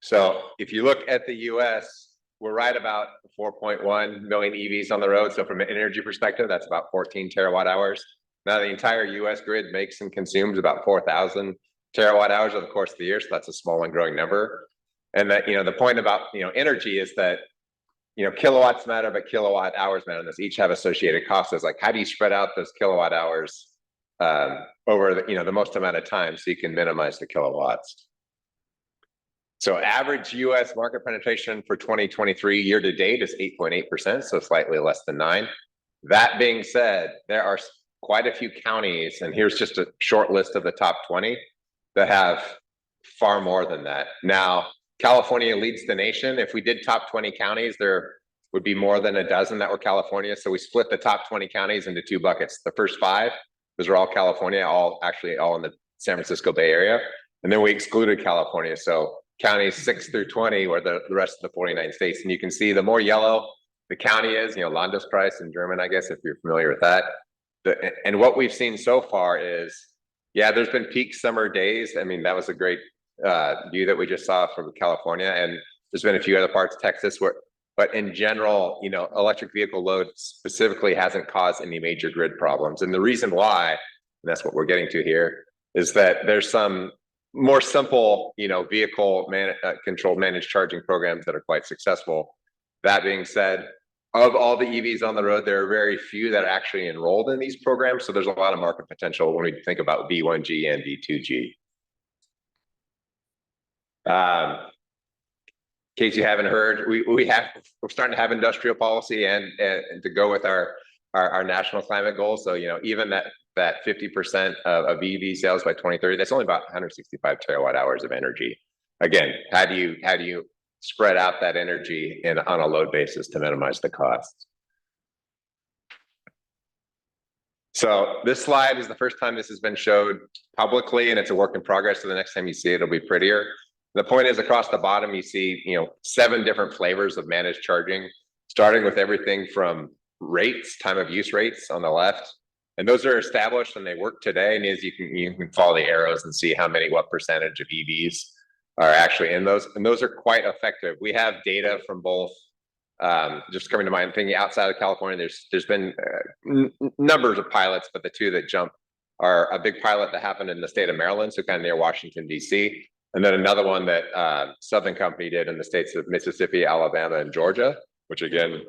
So if you look at the US, we're right about 4.1 million EVs on the road. So from an energy perspective, that's about 14 terawatt hours. Now the entire US grid makes and consumes about 4,000 terawatt hours over the course of the year. So that's a small and growing number. And that, you know, the point about, you know, energy is that, you know, kilowatts matter, but kilowatt hours matter. And this each have associated costs. It's like, how do you spread out those kilowatt hours over the, you know, the most amount of time so you can minimize the kilowatts? So average US market penetration for 2023 year to date is 8.8%, so slightly less than 9. That being said, there are quite a few counties, and here's just a short list of the top 20 that have far more than that. Now, California leads the nation. If we did top 20 counties, there would be more than a dozen that were California. So we split the top 20 counties into 2 buckets. The first 5, those are all California, all in the San Francisco Bay Area. And then we excluded California. So counties 6 through 20 were the rest of the 49 states. And you can see the more yellow the county is, you know, Landeskreis in German, I guess, if you're familiar with that. And what we've seen so far is, yeah, there's been peak summer days. I mean, that was a great view that we just saw from California, and there's been a few other parts of Texas where, but in general, you know, electric vehicle load specifically hasn't caused any major grid problems. And the reason why, and that's what we're getting to here, is that there's some more simple, you know, vehicle controlled managed charging programs that are quite successful. That being said, of all the EVs on the road, there are very few that are actually enrolled in these programs. So there's a lot of market potential when we think about V1G and V2G. In case you haven't heard, we're starting to have industrial policy and to go with our national climate goals. So, you know, even that 50% of EV sales by 2030, that's only about 165 terawatt hours of energy. Again, how do you spread out that energy on a load basis to minimize the cost? So this slide is the first time this has been showed publicly, and it's a work in progress. So the next time you see it, it'll be prettier. The point is, across the bottom, you see, you know, 7 different flavors of managed charging, starting with everything from rates, time of use rates on the left. And those are established and they work today. And as you can follow the arrows and see what percentage of EVs are actually in those. And those are quite effective. We have data from both, just coming to mind, thinking outside of California, there's been numbers of pilots, but the 2 that jump are a big pilot that happened in the state of Maryland, so kind of near Washington, D.C., and then another one that Southern Company did in the states of Mississippi, Alabama, and Georgia, which again,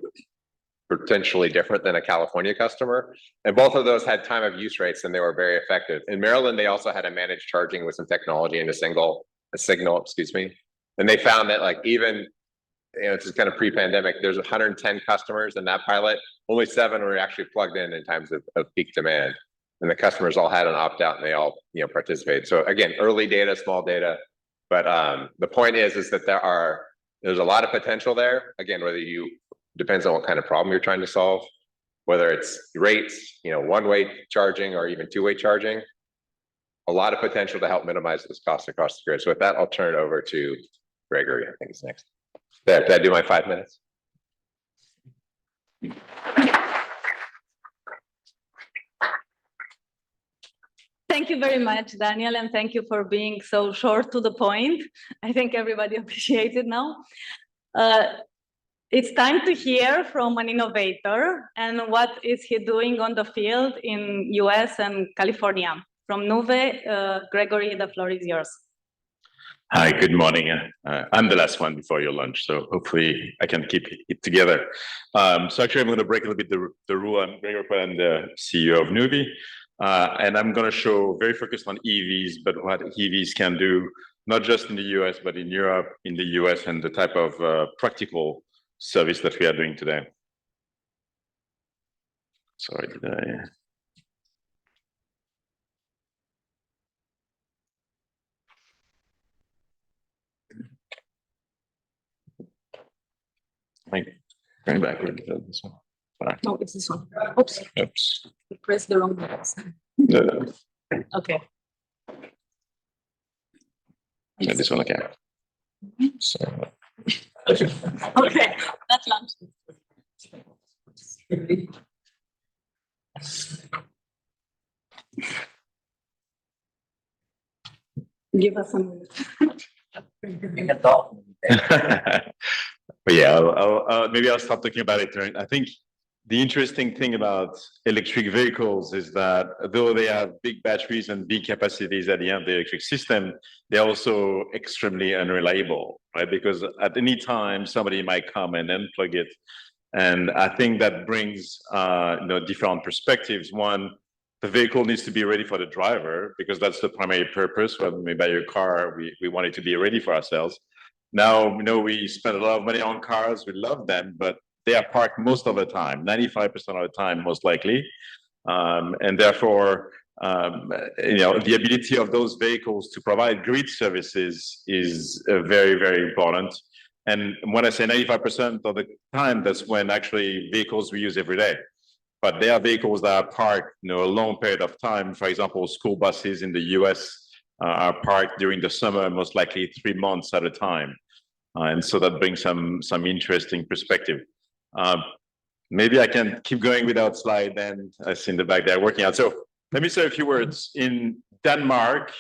potentially different than a California customer. And both of those had time of use rates and they were very effective. In Maryland, they also had a managed charging with some technology and a signal, excuse me. And they found that like even it's just kind of pre-pandemic. There's 110 customers in that pilot. Only 7 were actually plugged in times of peak demand, and the customers all had an opt-out, and they all participated. So again, early data, small data, but the point is that there's a lot of potential there. Again, depends on what kind of problem you're trying to solve, whether it's rates, one-way charging or even two-way charging. A lot of potential to help minimize this cost across the grid. So with that, I'll turn it over to Gregory. I think is next. Did I do my 5 minutes? Thank you very much, Daniel, and thank you for being so short to the point. I think everybody appreciates it now. It's time to hear from an innovator and what is he doing on the field in US and California. From Nuvve, Gregory, the floor is yours. Hi, good morning. I'm the last one before your lunch, so hopefully I can keep it together. So actually I'm going to break a little bit the rule. I'm Gregory, I'm the CEO of Nuvve, and I'm going to show very focused on EVs, but what EVs can do, not just in the US, but in Europe, in the US, and the type of practical service that we are doing today. Sorry, did I? Going backward. This one. Sorry. No, it's this one. Oops. Oops. You pressed the wrong button. No. Okay. So this one, okay. So. Okay, that's lunch. Give us some. But yeah, maybe I'll start talking about it. I think the interesting thing about electric vehicles is that though they have big batteries and big capacities at the end of the electric system, they're also extremely unreliable, right? Because at any time somebody might come and unplug it. And I think that brings different perspectives. One, the vehicle needs to be ready for the driver, because that's the primary purpose. When we buy a car, we want it to be ready for ourselves. Now, we spend a lot of money on cars, we love them, but they are parked most of the time, 95% of the time, most likely. And therefore, the ability of those vehicles to provide grid services is very, very important. And when I say 95% of the time, that's when actually vehicles we use every day. But there are vehicles that are parked, a long period of time. For example, school buses in the US are parked during the summer, most likely 3 months at a time. And so that brings some interesting perspective. Maybe I can keep going without slide, and I see in the back there working out. So let me say a few words. In Denmark,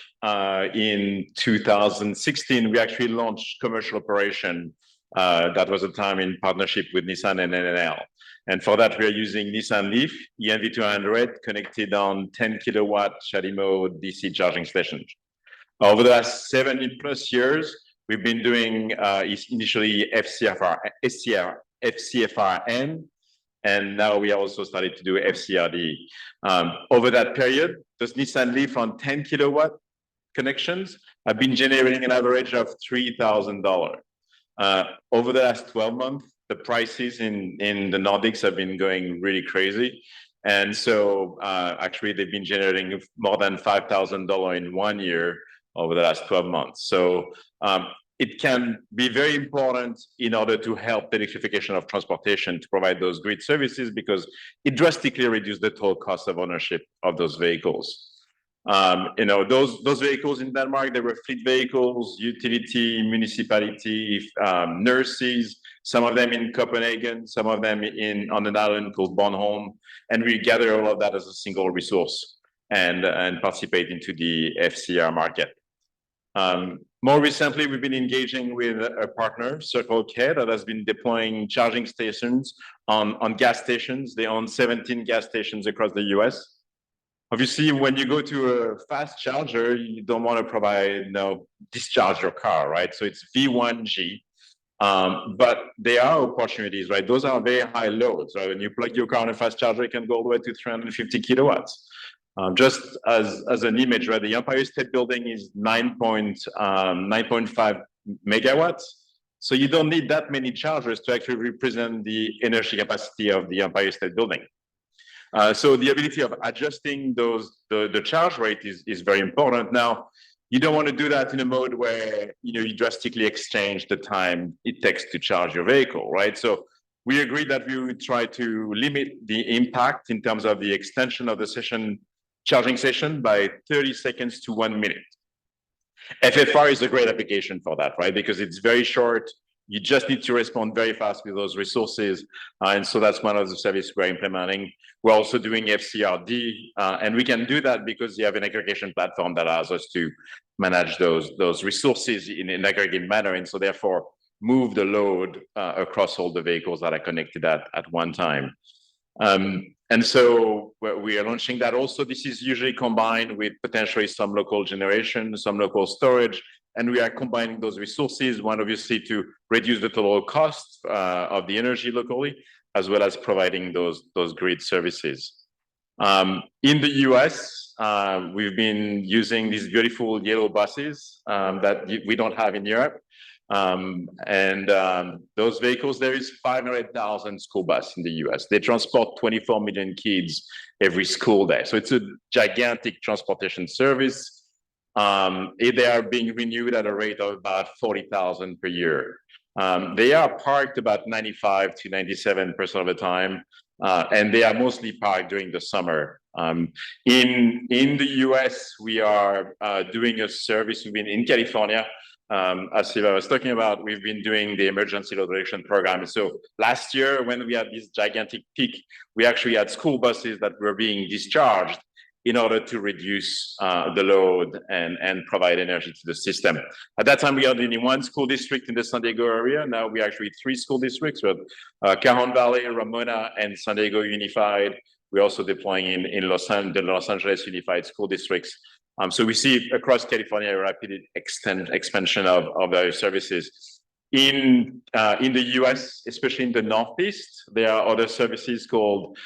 in 2016, we actually launched commercial operation. That was a time in partnership with Nissan and NNL. And for that, we are using Nissan Leaf, ENV200, connected on 10 kilowatt CHAdeMO DC charging stations. Over the last 7+ years, we've been doing initially FCFRN, and now we also started to do FCRD. Over that period, those Nissan Leaf on 10 kilowatt connections have been generating an average of $3,000. Over the last 12 months, the prices in the Nordics have been going really crazy. And so actually, they've been generating more than $5,000 in 1 year over the last 12 months. So it can be very important in order to help the electrification of transportation to provide those grid services, because it drastically reduces the total cost of ownership of those vehicles. Those vehicles in Denmark, they were fleet vehicles, utility, municipality, nurses, some of them in Copenhagen, some of them on an island called Bornholm. And we gather all of that as a single resource and participate into the FCR market. More recently, we've been engaging with a partner, Circle K, that has been deploying charging stations on gas stations. They own 17 gas stations across the US. Obviously, when you go to a fast charger, you don't want to discharge your car, right? So it's V1G. But there are opportunities, right? Those are very high loads, right? When you plug your car on a fast charger, it can go all the way to 350 kilowatts. Just as an image, right? The Empire State Building is 9.5 megawatts. So you don't need that many chargers to actually represent the energy capacity of the Empire State Building. So the ability of adjusting the charge rate is very important. Now, you don't want to do that in a mode where you drastically exchange the time it takes to charge your vehicle, right? So we agreed that we would try to limit the impact in terms of the extension of the charging session by 30 seconds to 1 minute. FFR is a great application for that, right? Because it's very short. You just need to respond very fast with those resources. And so that's one of the services we're implementing. We're also doing FCRD, and we can do that because you have an aggregation platform that allows us to manage those resources in an aggregate manner. And so therefore, move the load across all the vehicles that are connected at one time. And so we are launching that also. This is usually combined with potentially some local generation, some local storage, and we are combining those resources, one obviously to reduce the total cost of the energy locally, as well as providing those grid services. In the US, we've been using these beautiful yellow buses that we don't have in Europe. Those vehicles, there is 500,000 school buses in the US. They transport 24 million kids every school day. So it's a gigantic transportation service. They are being renewed at a rate of about 40,000 per year. They are parked about 95 to 97% of the time, and they are mostly parked during the summer. In the US, we are doing a service. We've been in California. As Siva was talking about, we've been doing the emergency load reduction program. So last year, when we had this gigantic peak, we actually had school buses that were being discharged in order to reduce the load and provide energy to the system. At that time, we had only one school district in the San Diego area. Now we actually 3 school districts with Cajon Valley, Ramona, and San Diego Unified. We're also deploying in the Los Angeles Unified School Districts. So we see across California a rapid expansion of various services. In the US, especially in the Northeast, there are other services called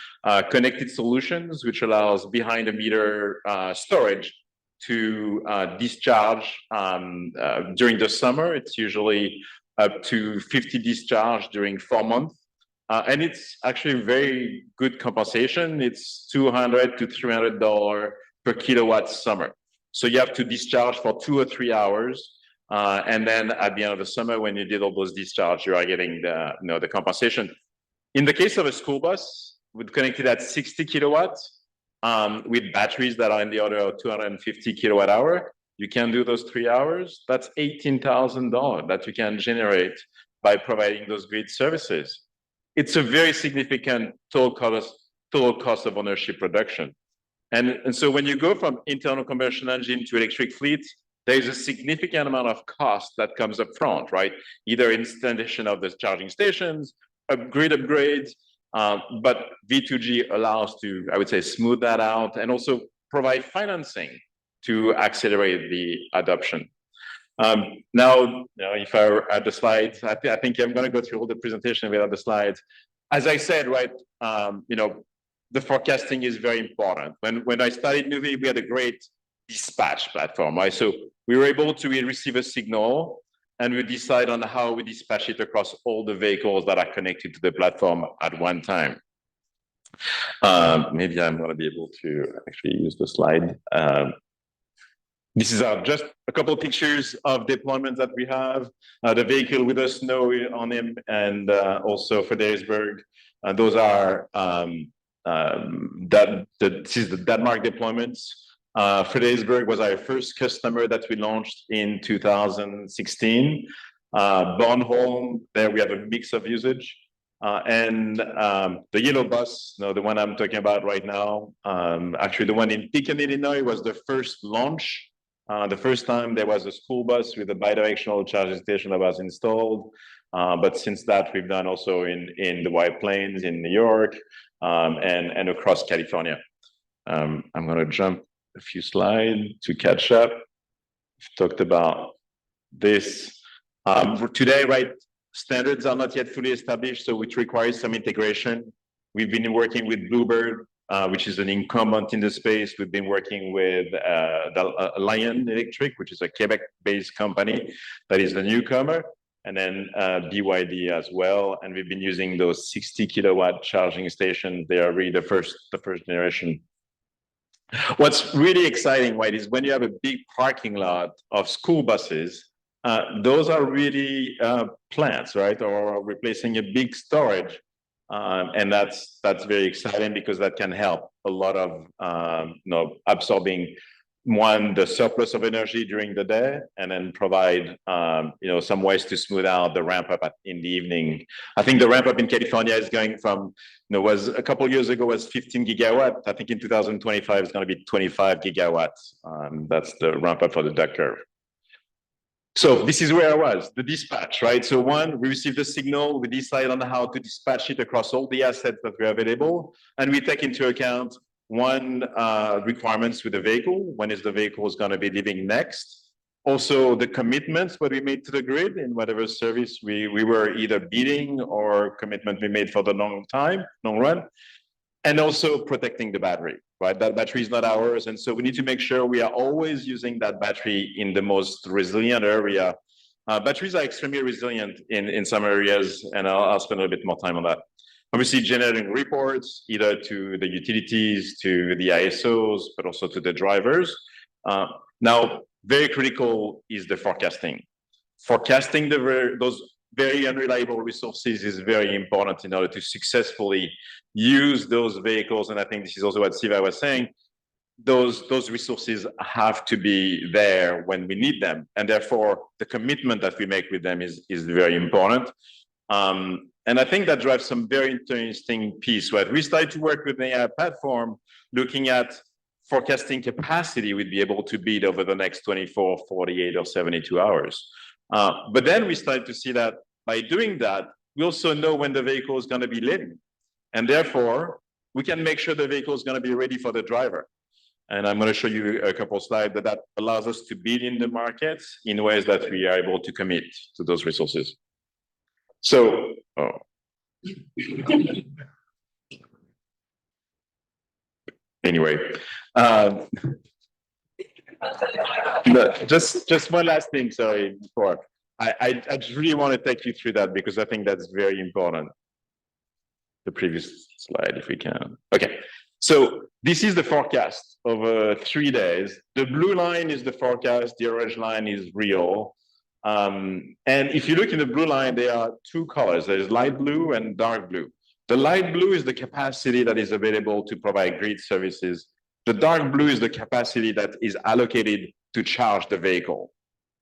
Connected Solutions, which allows behind-the-meter storage to discharge during the summer. It's usually up to 50 discharge during 4 months. And it's actually very good compensation. It's $200 to $300 per kilowatt summer. So you have to discharge for 2 or 3 hours. And then at the end of the summer, when you did all those discharge, you are getting the compensation. In the case of a school bus, we've connected at 60 kilowatts with batteries that are in the order of 250 kilowatt hour. You can do those 3 hours. That's $18,000 that you can generate by providing those grid services. It's a very significant total cost of ownership reduction. And so when you go from internal combustion engine to electric fleet, there's a significant amount of cost that comes up front, right? Either installation of the charging stations, grid upgrades, but V2G allows to, I would say, smooth that out and also provide financing to accelerate the adoption. Now, if I add the slides, I think I'm going to go through all the presentation without the slides. As I said, right, the forecasting is very important. When I started Nuvve, we had a great dispatch platform, right? So we were able to receive a signal and we decide on how we dispatch it across all the vehicles that are connected to the platform at one time. Maybe I'm going to be able to actually use the slide. This is just a couple of pictures of deployments that we have. The vehicle with the snow on him and also Fredericksburg. Those are this is the Denmark deployments. Fredericksburg was our first customer that we launched in 2016. Bornholm, there we have a mix of usage. And the yellow bus, the one I'm talking about right now, actually the one in Pekin, Illinois was the first launch. The first time there was a school bus with a bidirectional charging station that was installed. But since that, we've done also in the White Plains, in New York, and across California. I'm going to jump a few slides to catch up. We've talked about this. For today, right, standards are not yet fully established, so it requires some integration. We've been working with Bluebird, which is an incumbent in the space. We've been working with Lion Electric, which is a Quebec-based company that is a newcomer. and then BYD as well. And we've been using those 60 kilowatt charging stations. They are really the first generation. What's really exciting, right, is when you have a big parking lot of school buses, those are really plants, right, or replacing a big storage. And that's very exciting because that can help a lot of absorbing the surplus of energy during the day, and then provide some ways to smooth out the ramp up in the evening. I think the ramp up in California is going from was a couple of years ago was 15 gigawatt. I think in 2025 it's going to be 25 gigawatts. That's the ramp up for the duck curve. So this is where I was, the dispatch, right? So one, we received the signal, we decide on how to dispatch it across all the assets that were available, and we take into account one, requirements with the vehicle. When is the vehicle is going to be leaving next? Also, the commitments that we made to the grid in whatever service we were either beating or commitment we made for the long run, and also protecting the battery, right? That battery is not ours, and so we need to make sure we are always using that battery in the most resilient area. Batteries are extremely resilient in some areas, and I'll spend a little bit more time on that. Obviously, generating reports either to the utilities, to the ISOs, but also to the drivers. Now, very critical is the forecasting. Forecasting those very unreliable resources is very important in order to successfully use those vehicles. And I think this is also what Siva was saying. Those resources have to be there when we need them. And therefore, the commitment that we make with them is very important. And I think that drives some very interesting piece, right? We started to work with the AI platform, looking at forecasting capacity we'd be able to beat over the next 24, 48, or 72 hours. But then we started to see that by doing that, we also know when the vehicle is going to be leaving. And therefore, we can make sure the vehicle is going to be ready for the driver. And I'm going to show you a couple of slides that allows us to bid in the markets in ways that we are able to commit to those resources. So, anyway, just one last thing, sorry, before. I just really want to take you through that because I think that's very important. The previous slide, if we can. Okay, so this is the forecast over 3 days. The blue line is the forecast, the orange line is real. And if you look in the blue line, there are two colors. There's light blue and dark blue. The light blue is the capacity that is available to provide grid services. The dark blue is the capacity that is allocated to charge the vehicle,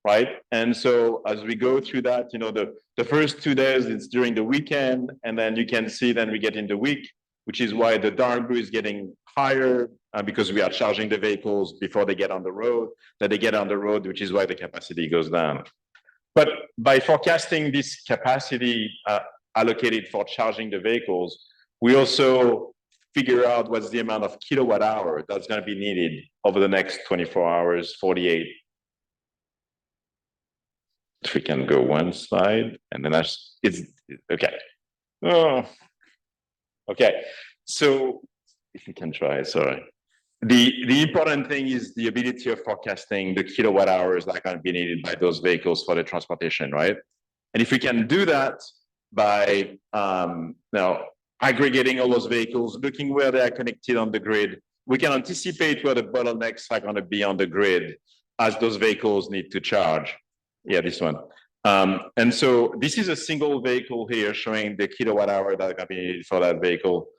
right? And so as we go through that, the first 2 days, it's during the weekend, and then you can see then we get in the week, which is why the dark blue is getting higher because we are charging the vehicles before they get on the road, that they get on the road, which is why the capacity goes down. But by forecasting this capacity allocated for charging the vehicles, we also figure out what's the amount of kilowatt hour that's going to be needed over the next 24 hours, 48. If we can go one slide, and then it's okay. Oh, okay. So if you can try, sorry. The important thing is the ability of forecasting the kilowatt hours that are going to be needed by those vehicles for the transportation, right? And if we can do that by aggregating all those vehicles, looking where they are connected on the grid, we can anticipate where the bottlenecks are going to be on the grid as those vehicles need to charge. Yeah, this one. And so this is a single vehicle here showing the kilowatt hour that are going to be needed for that vehicle.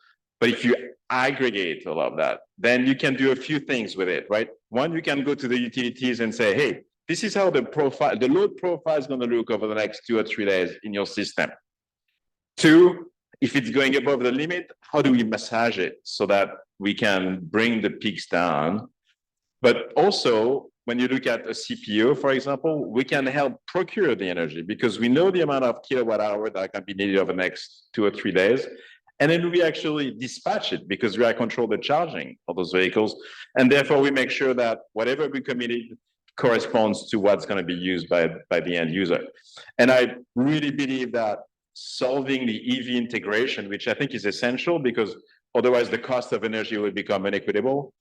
But if you aggregate all of that, then you can do a few things with it, right? One, you can go to the utilities and say, hey, this is how the load profile is going to look over the next 2 or 3 days in your system. Two, if it's going above the limit, how do we massage it so that we can bring the peaks down? But also, when you look at a CPO, for example, we can help procure the energy because we know the amount of kilowatt hour that can be needed over the next 2 or 3 days. And then we actually dispatch it because we control the charging of those vehicles. And therefore, we make sure that whatever we committed corresponds to what's going to be used by the end user. And I really believe that solving the EV integration, which I think is essential because otherwise the cost of energy will become inequitable,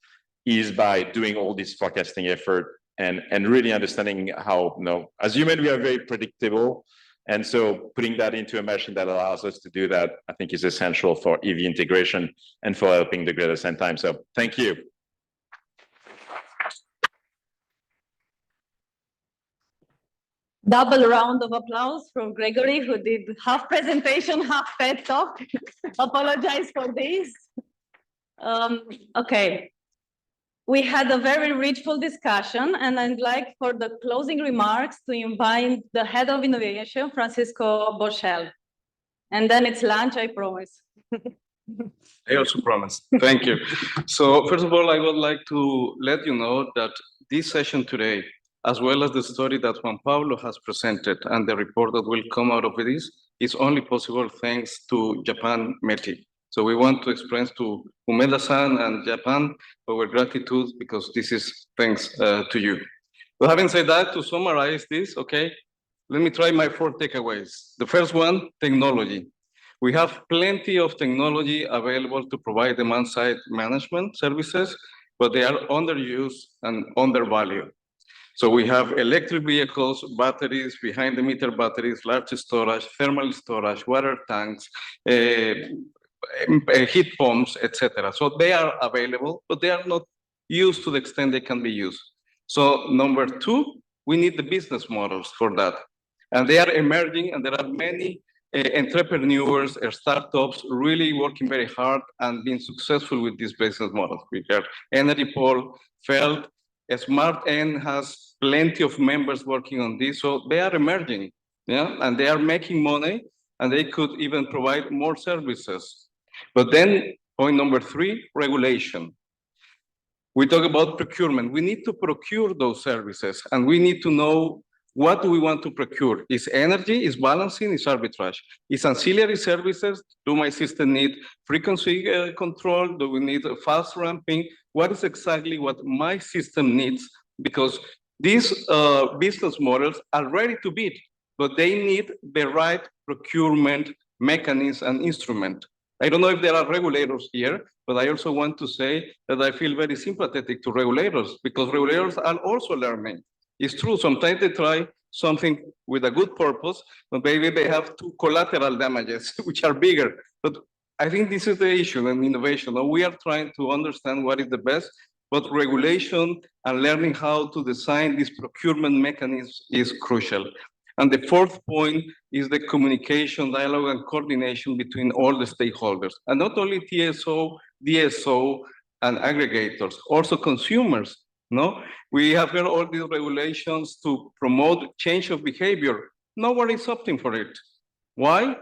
is by doing all this forecasting effort and really understanding how, as human, we are very predictable. And so putting that into a machine that allows us to do that, I think is essential for EV integration and for helping the grid at the same time. So thank you. Double round of applause from Gregory, who did half presentation, half TED talk. Apologize for this. Okay. We had a very richful discussion, and I'd like for the closing remarks to invite the head of innovation, Francisco Boshell. And then it's lunch, I promise. I also promise. Thank you. So first of all, I would like to let you know that this session today, as well as the story that Juan Pablo has presented and the report that will come out of this, is only possible thanks to Japan METI. So we want to express to Umeda-san and Japan our gratitude, because this is thanks to you. But having said that, to summarize this, okay, let me try my 4 takeaways. The first one, technology. We have plenty of technology available to provide demand-side management services, but they are underused and undervalued. So we have electric vehicles, batteries, behind-the-meter batteries, large storage, thermal storage, water tanks, heat pumps, etc. So they are available, but they are not used to the extent they can be used. So number 2, we need the business models for that. And they are emerging, and there are many entrepreneurs or startups really working very hard and being successful with these business models. We have Energy Pole, Feld, SmartEn has plenty of members working on this, so they are emerging, yeah, and they are making money, and they could even provide more services. But then point number 3, regulation. We talk about procurement. We need to procure those services, and we need to know what do we want to procure. Is energy, is balancing, is arbitrage? Is ancillary services? Do my system need frequency control? Do we need a fast ramping? What is exactly what my system needs? Because these business models are ready to bid, but they need the right procurement mechanism and instrument. I don't know if there are regulators here, but I also want to say that I feel very sympathetic to regulators, because regulators are also learning. It's true, sometimes they try something with a good purpose, but maybe they have 2 collateral damages, which are bigger. But I think this is the issue in innovation. We are trying to understand what is the best, but regulation and learning how to design this procurement mechanism is crucial. And the 4th point is the communication, dialogue, and coordination between all the stakeholders, and not only TSO, DSO, and aggregators, also consumers. No, we have heard all these regulations to promote change of behavior. No one is opting for it. Why?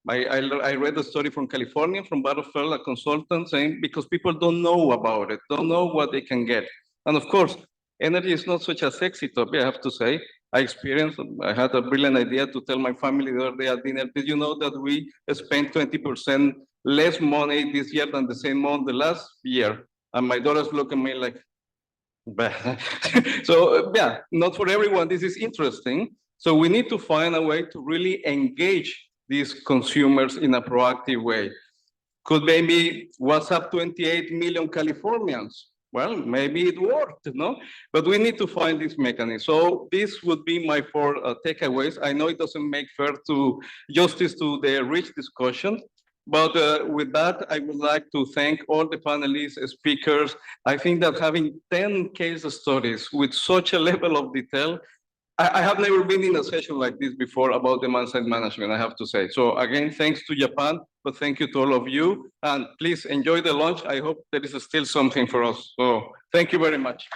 I read a story from California, from Boshell, a consultant, saying because people don't know about it, don't know what they can get. And of course, energy is not such a sexy topic, I have to say. I had a brilliant idea to tell my family the other day at dinner, did you know that we spent 20% less money this year than the same month the last year? And my daughters look at me like, so yeah, not for everyone, this is interesting. So we need to find a way to really engage these consumers in a proactive way. Could maybe WhatsApp 28 million Californians? Well, maybe it worked, no? But we need to find this mechanism. So this would be my 4 takeaways. I know it doesn't make justice to the rich discussion, but with that, I would like to thank all the panelists, speakers. I think that having 10 case studies with such a level of detail, I have never been in a session like this before about demand-side management, I have to say. So again, thanks to Japan, but thank you to all of you. And please enjoy the lunch. I hope there is still something for us. So thank you very much.